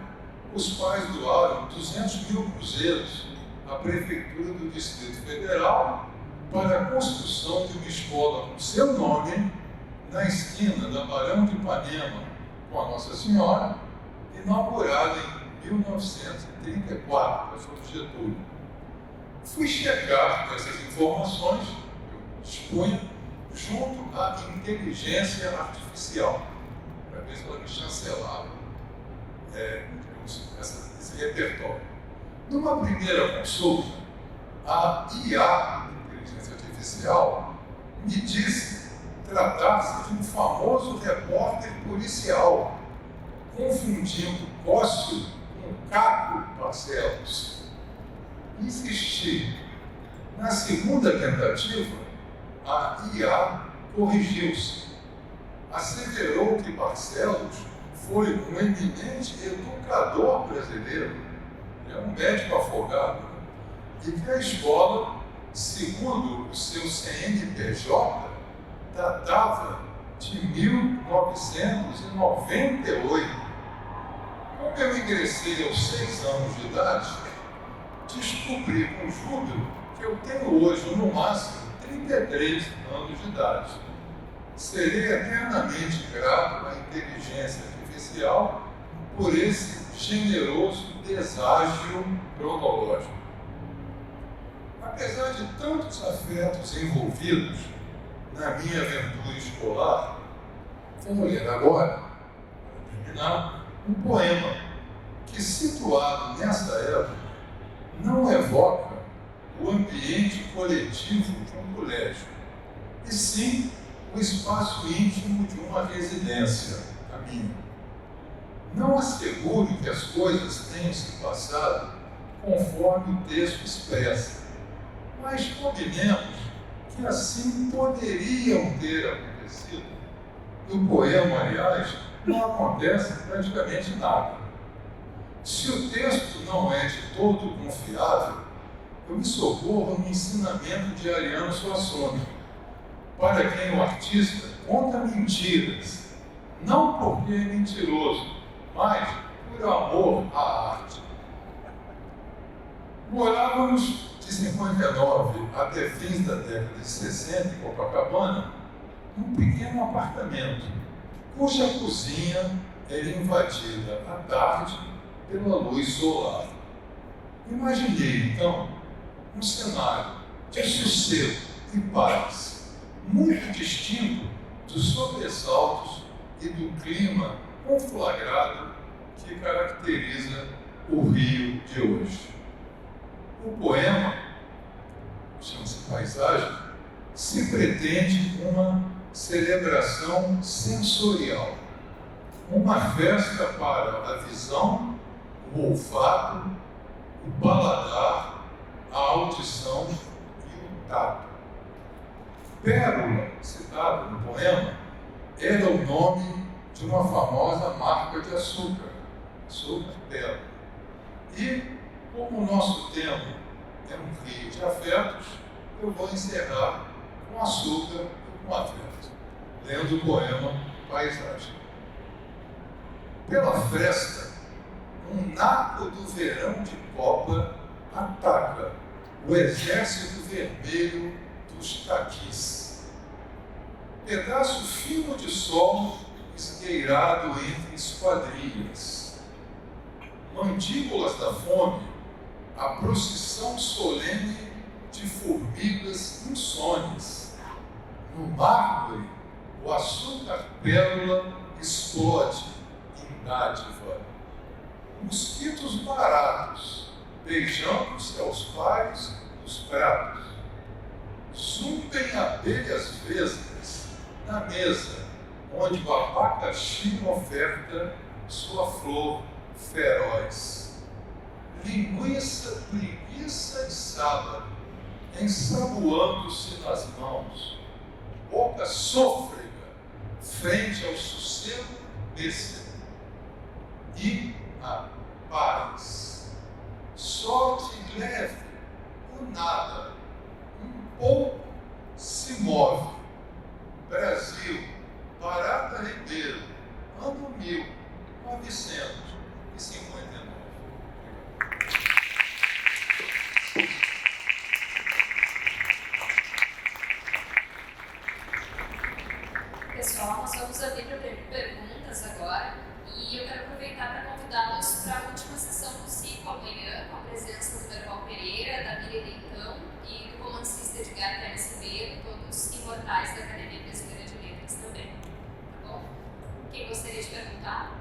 os pais doaram 200 mil cruzeiros à Prefeitura do Distrito Federal para a construção de uma escola com seu nome na esquina da Barão de Ipanema com a Nossa Senhora, inaugurada em 1934, a São Getúlio. Fui checar essas informações que eu dispunha junto à inteligência artificial, para ver se ela me chancelava esse repertório. Numa primeira consulta, a IA, inteligência artificial, me disse tratar-se de um famoso repórter policial, confundindo Cócio com Caco Barcelos. Insisti. Na segunda tentativa, a IA corrigiu-se. Asseverou que Barcelos foi um eminente educador brasileiro, é um médico afogado, e que a escola, segundo o seu CNPJ, datava de 1998. Quando eu ingressei aos 6 anos de idade, descobri com júbilo que eu tenho hoje, no máximo, 33 anos de idade. Serei eternamente grato à inteligência artificial por esse generoso deságio cronológico. Apesar de tantos afetos envolvidos na minha aventura escolar, vou ler agora, para terminar, um poema que, situado nessa época, não evoca o ambiente coletivo de um colégio, e sim o espaço íntimo de uma residência, a minha. Não asseguro que as coisas tenham se passado conforme o texto expressa, mas combinemos que assim poderiam ter acontecido. No poema, aliás, não acontece praticamente nada. Se o texto não é de todo confiável, eu me socorro no ensinamento de Ariano Suassuna, para quem o artista conta mentiras, não porque é mentiroso, mas por amor à arte. Morávamos de 59 até fins da década de 60 em Copacabana, num pequeno apartamento, cuja cozinha era invadida à tarde pela luz solar. Imaginei, então, um cenário de sossego e paz, muito distinto dos sobressaltos e do clima conflagrado que caracteriza o Rio de hoje. O poema, chama-se Paisagem, se pretende uma celebração sensorial, uma festa para a visão o olfato, o paladar, a audição e o tato. Pérola, citado no poema, era o nome de uma famosa marca de açúcar, açúcar Pérola. E, como o nosso tema é um rio de afetos, eu vou encerrar com açúcar e com afeto, lendo o poema Paisagem. Pela fresta, um naco do verão de copa ataca o exército vermelho dos caquis. Pedaço fino de sol esgueirado entre esquadrilhas. Mandíbulas da fome, a procissão solene de formigas insones. No mármore, o açúcar pérola explode em dádiva. Mosquitos baratos, beijando-se aos pares dos pratos. Zumbem abelhas vesgas na mesa, onde o abacaxi oferta sua flor feroz. Linguiça, preguiça e sábado, ensaboando-se nas mãos. Boca sôfrega, frente ao sossego pêssego. E a paz. Sorte leve, o nada, um pouco se move. Brasil, Barata Ribeiro, ano 1959. Pessoal, nós vamos abrir para perguntas agora e eu quero aproveitar para convidá-los para a última sessão do ciclo amanhã, com a presença do Derval Pereira, da Miriam Leitão e do romancista Edgar Pérez Ribeiro, todos imortais da Academia Brasileira de Letras também. Tá bom? Quem gostaria de perguntar?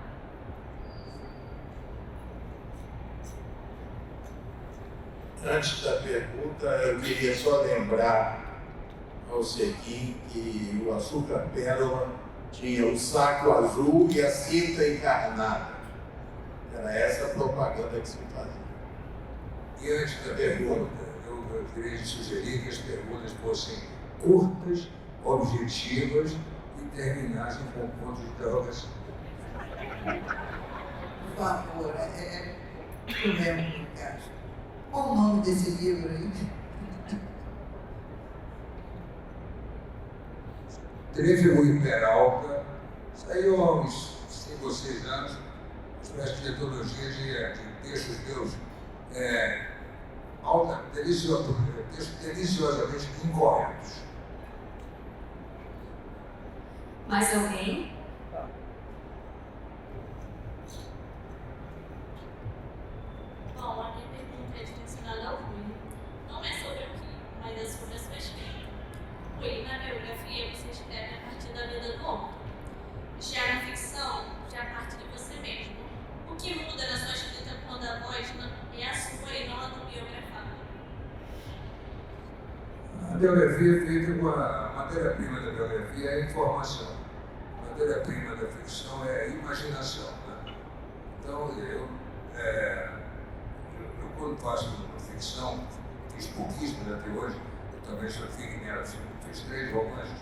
Antes da pergunta, eu queria só lembrar ao Zequim que o açúcar pérola tinha o saco azul e a cinta encarnada. Era essa a propaganda que se fazia. E antes da pergunta, eu queria sugerir que as perguntas fossem curtas, objetivas e terminassem com pontos de interrogação. Por favor, o mesmo caso. Qual o nome desse livro aí? Trêfego e Peralta saiu há uns 5 ou 6 anos, uma espécie de antologia de textos meus deliciosamente incorretos. Mais alguém? Bom, a minha pergunta é direcionada ao Rui. Não é sobre o que, mas é sobre a sua escrita. Rui, na biografia você escreve a partir da vida do outro. Já na ficção, já parte de você mesmo. O que muda na sua escrita quando a voz é a sua e não a do biografado? A biografia é feita com a matéria-prima da biografia é a informação. A matéria-prima da ficção é a imaginação. Né? Então, eu quando faço ficção, fiz pouquíssimo até hoje, eu também só fiz 3 romances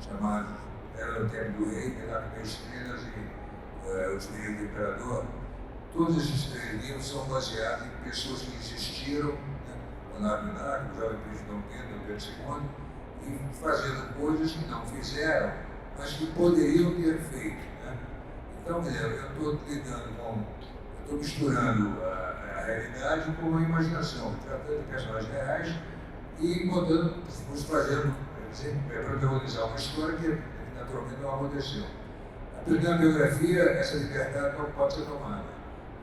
chamados Era o Tempo do Rei, Milagre das Estrelas e Os Filhos do Imperador. Todos esses 3 livros são baseados em pessoas que existiram, né? Leonardo Minardi, o Jovem Príncipe Dom Pedro, Dom Pedro II, e fazendo coisas que não fizeram, mas que poderiam ter feito. Né? Então, eu estou lidando estou misturando a realidade com a imaginação, tratando de personagens reais e fazendo, protagonizar uma história que naturalmente não aconteceu. Na biografia, essa liberdade não pode ser tomada.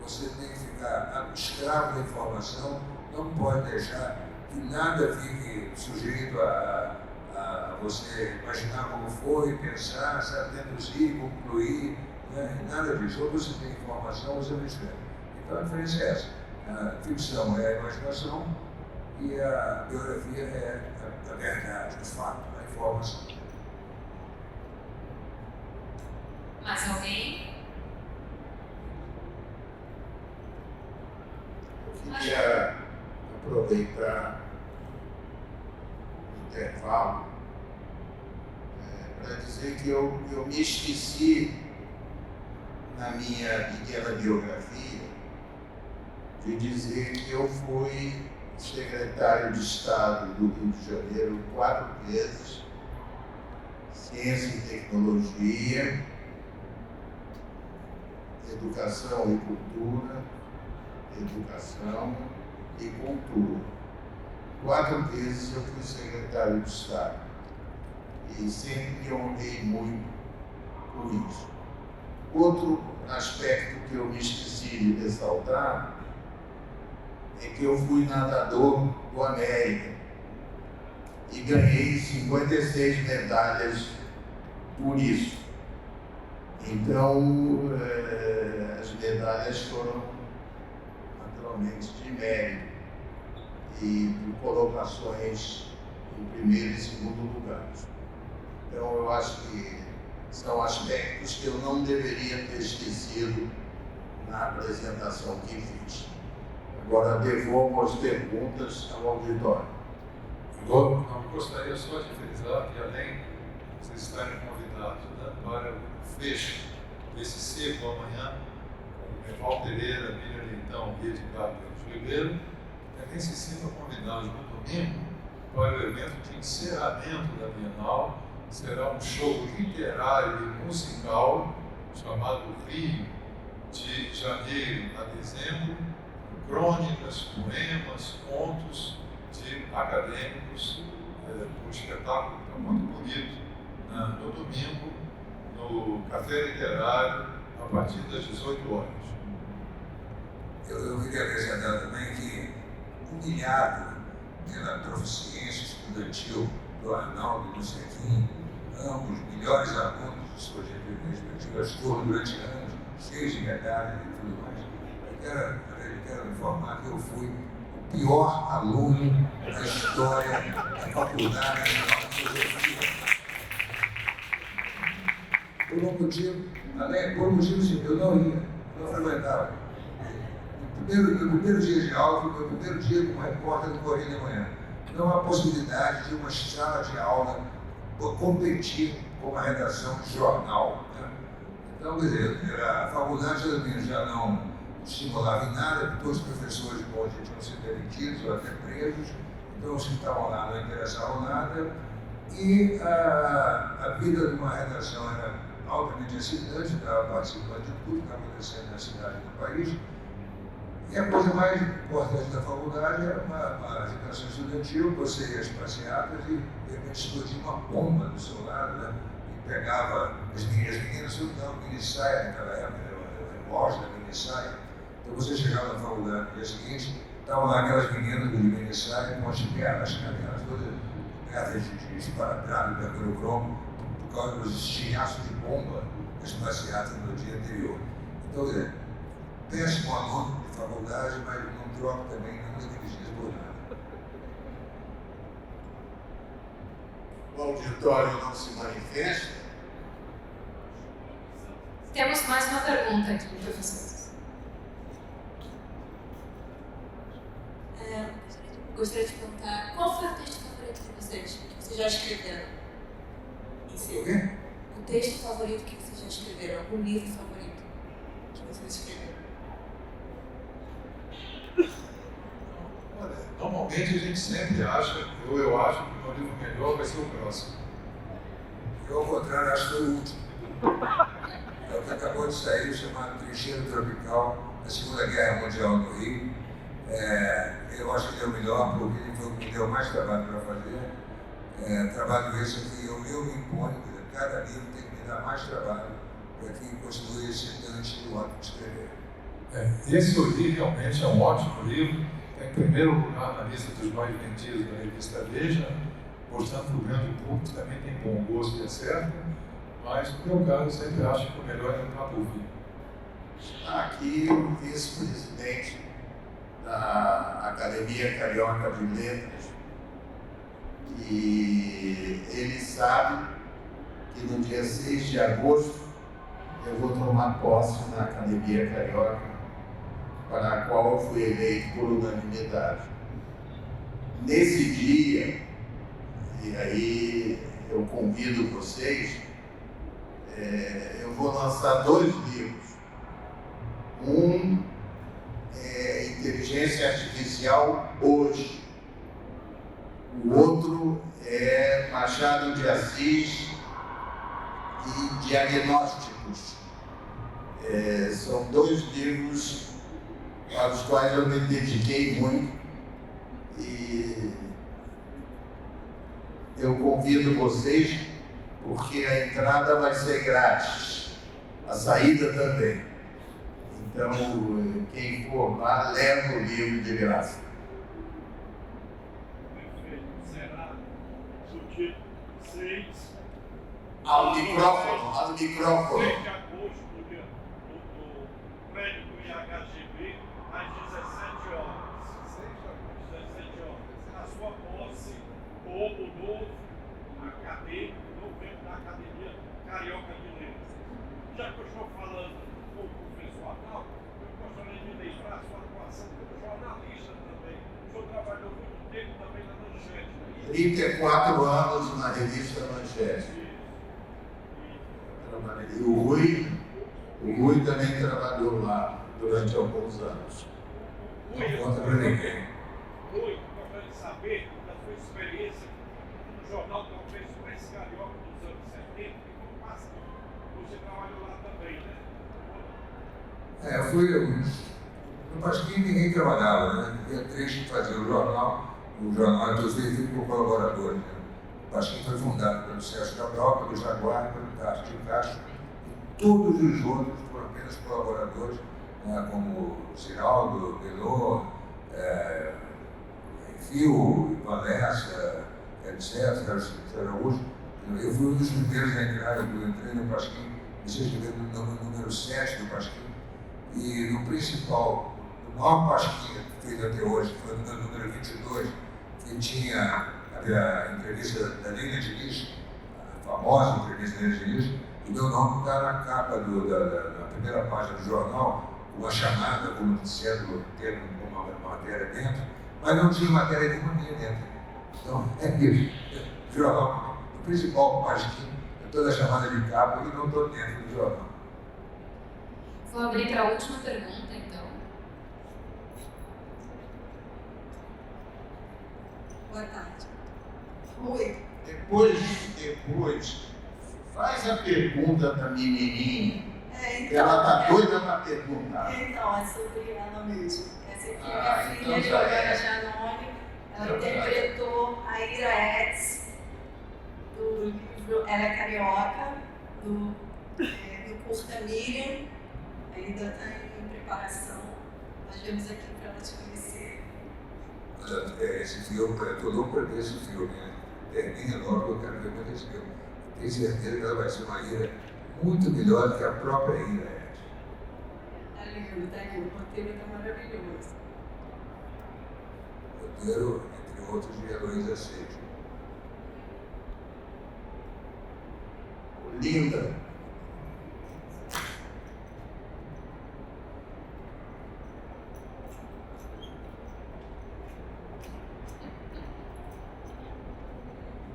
Você tem que ficar escravo da informação, não pode deixar que nada fique sujeito a você imaginar como foi, pensar, deduzir, concluir, né? Nada disso. Ou você tem informação ou você não escreve. Então a diferença é essa. A ficção é a imaginação e a biografia é a verdade, o fato, a informação. Mais alguém? queria aproveitar o intervalo para dizer que eu me esqueci, na minha pequena biografia, de dizer que eu fui secretário de Estado do Rio de Janeiro 4 vezes, Ciência e Tecnologia, Educação e Cultura, Educação e Cultura. 4 vezes eu fui secretário de Estado e sempre me honrei muito por isso. Outro aspecto que eu me esqueci de ressaltar é que eu fui nadador do América e ganhei 56 medalhas por isso. Então, as medalhas foram naturalmente de mérito e de colocações em primeiro e segundo lugares. Então, eu acho que são aspectos que eu não deveria ter esquecido na apresentação que fiz. Agora, devolvo as perguntas ao auditório. Eu gostaria só de frisar que, além de vocês estarem convidados para o fecho desse ciclo amanhã, com Eval Pereira, Miriam Leitão e Edgar Ribeiro, também se sintam convidados no domingo para o evento de encerramento da Bienal. Será um show literário e musical chamado Rio, de janeiro a dezembro, crônicas, poemas, contos de acadêmicos, um espetáculo que está muito bonito, no domingo, no Café Literário, a partir das 18 horas. Eu queria acrescentar também que, humilhado pela proficiência estudantil do Arnaldo e do Zequim, ambos melhores alunos de suas respectivas turmas durante anos, cheios de medalhas e tudo mais, eu quero informar que eu fui o pior aluno da história da faculdade de filosofia. Por um motivo sim, eu não frequentava. No primeiro dia de aula, foi o meu primeiro dia como repórter do Correio da Manhã. Não há possibilidade de uma sala de aula competir com uma redação de jornal. Né? Então, quer dizer, a faculdade já não estimulava em nada, porque todos os professores bons já tinham sido demitidos ou até presos, então os que estavam lá não interessavam nada, e a vida de uma redação era altamente excitante, estava participando de tudo que estava acontecendo na cidade e no país. E a coisa mais importante da faculdade era uma agitação estudantil, você ia às passeatas e de repente explodia uma bomba do seu lado, né? E pegava as meninas usavam mini-saia naquela época, era o auge da mini-saia. Então você chegava na faculdade no dia seguinte, estavam lá aquelas meninas de mini-saia com as pernas todas cobertas de esparadrapo, mercurocromo, por causa dos estilhaços de bomba das passeatas no dia anterior. Então, péssimo aluno de faculdade, mas não troco também nenhuma inteligência por nada. O auditório não se manifesta? Temos mais uma pergunta aqui, professor. Gostaria de perguntar, qual foi o texto favorito de vocês, que vocês já escreveram? O quê? O texto favorito que vocês já escreveram, algum livro favorito que vocês escreveram? Olha, normalmente a gente sempre acha, eu acho que o meu livro melhor vai ser o próximo. Eu, ao contrário, acho que foi o último. É o que acabou de sair, chamado Trincheira Tropical, da Segunda Guerra Mundial no Rio. Eu acho que é o melhor, porque ele foi o que me deu mais trabalho para fazer. Trabalho esse que eu me imponho, cada livro tem que me dar mais trabalho para que continue excitante o ato de escrever. Esse eu li realmente é um ótimo livro, está em primeiro lugar na lista dos mais vendidos da revista Veja, portanto o grande público também tem bom gosto e acerta, mas no meu caso eu sempre acho que o melhor é entrar por vir. Aqui o vice-presidente da Academia Carioca de Letras, e ele sabe que no dia 6 de agosto eu vou tomar posse na Academia Carioca para a qual eu fui eleito por unanimidade. Nesse dia, e aí eu convido vocês, eu vou lançar 2 livros. Um é Inteligência Artificial Hoje. O outro é Machado de Assis e Diagnósticos. São 2 livros aos quais eu me dediquei muito e eu convido vocês porque a entrada vai ser grátis, a saída também. Então, quem for lá, leva o livro de graça. Será do dia 6 Ao micrófono. 6 de agosto, do prédio do IHGB, às 17 horas. 17 horas. Na sua posse, como novo acadêmico, novo membro da Academia Carioca de Letras. Já que eu estou falando com o professor Arnaldo, eu gostaria de lembrar a sua atuação como jornalista também. O senhor trabalhou muito tempo também na Manchete, não é isso? 34 anos na revista Manchete. E o Rui também trabalhou lá durante alguns anos. Não conta para ninguém. Rui, gostaria de saber da sua experiência no jornal talvez mais carioca dos anos 70, e como passa. Você trabalhou lá também, né? Eu fui. No Pasquim ninguém trabalhava, né? Havia 3 que faziam o jornal é todo feito por colaboradores. Né? O Pasquim foi fundado pelo Sérgio Cabral, pelo Jaguar, pelo Tarso de Castro, e todos os outros foram apenas colaboradores, né? Como Ciraldo, Belô, Fio, Valécia, etc., Araújo. Eu fui um dos primeiros a entrar, eu entrei no Pasquim, vocês vêem no número 7 do Pasquim, e no principal, no maior Pasquim feito até hoje, que foi no número 22, que tinha a entrevista da Lília Diniz, a famosa entrevista da Lília Diniz, e meu nome está na capa da primeira página do jornal, uma chamada, como dizendo, tendo uma matéria dentro, mas não tinha matéria nenhuma minha dentro. Então, isso. O jornal, o principal Pasquim, toda a chamada de capa, e não estou dentro do jornal. Vou abrir para a última pergunta, então. Boa tarde. Rui, Depois, faz a pergunta da menininha. então, Ela está doida para perguntar. Então, é sobre ela mesmo. Essa aqui é Ah, minha então filha, já Giovanna é. Giannone. Ela Já interpretou a Ira Etz, do livro Ela é Carioca, do curta Miriam. Ainda está em preparação. Nós viemos aqui para ela te conhecer. Esse filme, eu estou louco para ver esse filme, né? Termina logo, eu quero ver muito esse filme. Tenho certeza que ela vai ser uma Ira muito melhor do que a própria Ira. Tá lindo, tá lindo. O roteiro tá maravilhoso. Roteiro, entre outros, de Heloísa Seixas. Linda.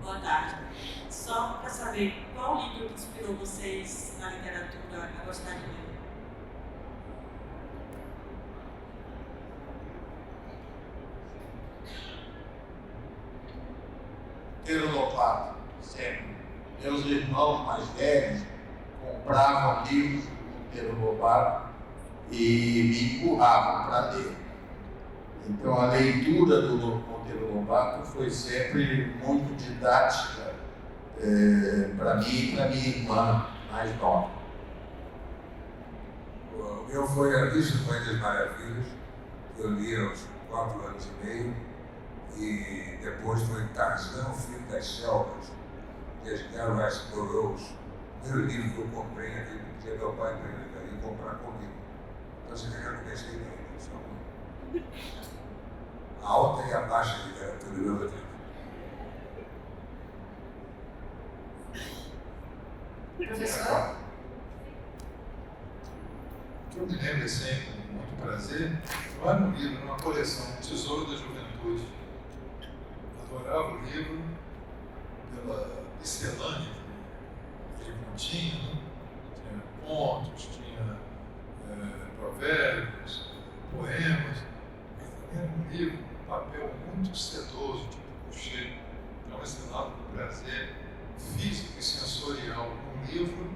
Boa tarde. Só para saber, qual livro que inspirou vocês na literatura a gostar de ler? Monteiro Lobato, sempre. Meus irmãos mais velhos compravam livros do Monteiro Lobato e me empurravam para ler. Então a leitura do Monteiro Lobato foi sempre muito didática para mim e para minha irmã mais nova. O meu foi Alice no País das Maravilhas, que eu li aos 4 anos e meio, e depois foi Tarzan, o Filho das Selvas, de Edgar Rice Burroughs, o primeiro livro que eu comprei naquele dia, meu pai veio comprar comigo. Então você já comecei bem, a alta e a baixa literatura do meu tempo. Professor? que eu me lembro sempre com muito prazer, lá no livro, numa coleção, Tesouro da Juventude. Adorava o livro pela miscelânea que ele continha, né? Tinha contos, tinha provérbios, poemas, mas também era um livro, um papel muito sedoso, tipo coucher. Então, esse lado do prazer físico e sensorial no livro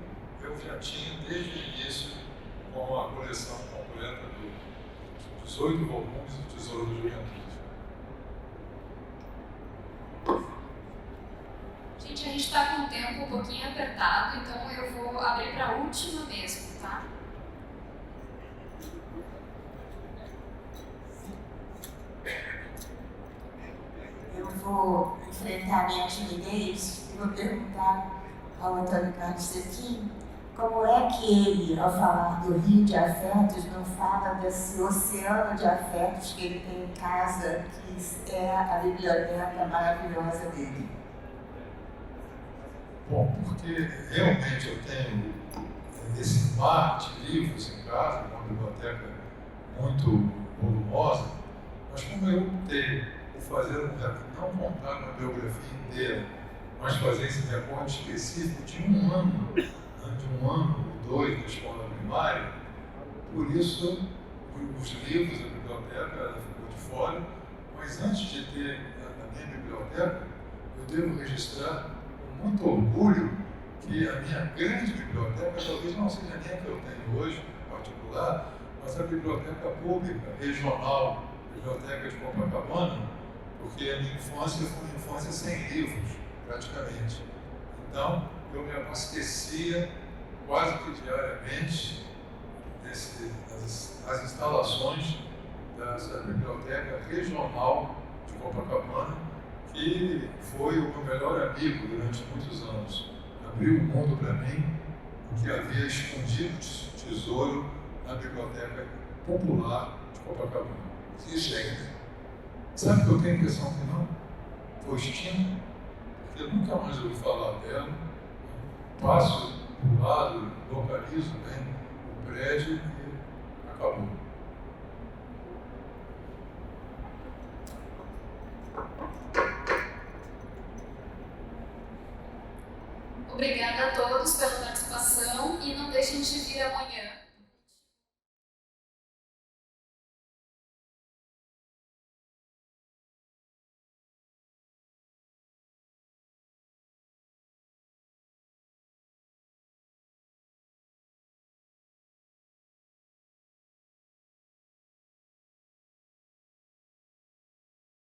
eu já tinha desde o início com a coleção completa dos 18 volumes do Tesouro da Juventude. Gente, a gente está com o tempo um pouquinho apertado, então eu vou abrir para a última mesmo, tá? Eu vou enfrentar minha timidez e vou perguntar ao Antônio Carlos Cetim como é que ele, ao falar do rio de afetos, não fala desse oceano de afetos que ele tem em casa, que é a biblioteca maravilhosa dele. Bom, porque realmente eu tenho esse mar de livros em casa, uma biblioteca muito volumosa, mas como eu optei por fazer não contar uma biografia inteira, mas fazer esse recorte específico de um ano ou dois da escola primária, por isso os livros, a biblioteca, ela ficou de fora, mas antes de ter a minha biblioteca, eu devo registrar com muito orgulho que a minha grande biblioteca, talvez não seja nem a que eu tenho hoje, em particular, mas a biblioteca pública, regional, biblioteca de Copacabana, porque a minha infância foi uma infância sem livros, praticamente. Então, eu me abastecia quase que diariamente das instalações da Biblioteca Regional de Copacabana, que foi o meu melhor amigo durante muitos anos. Abriu o mundo para mim, porque havia escondido tesouro na Biblioteca Popular de Copacabana. E gente, Sabe que eu tenho a impressão que não? Foi extinta, porque eu nunca mais ouvi falar dela. Passo do lado, localizo bem o prédio e acabou. Obrigada a todos pela participação e não deixem de vir amanhã.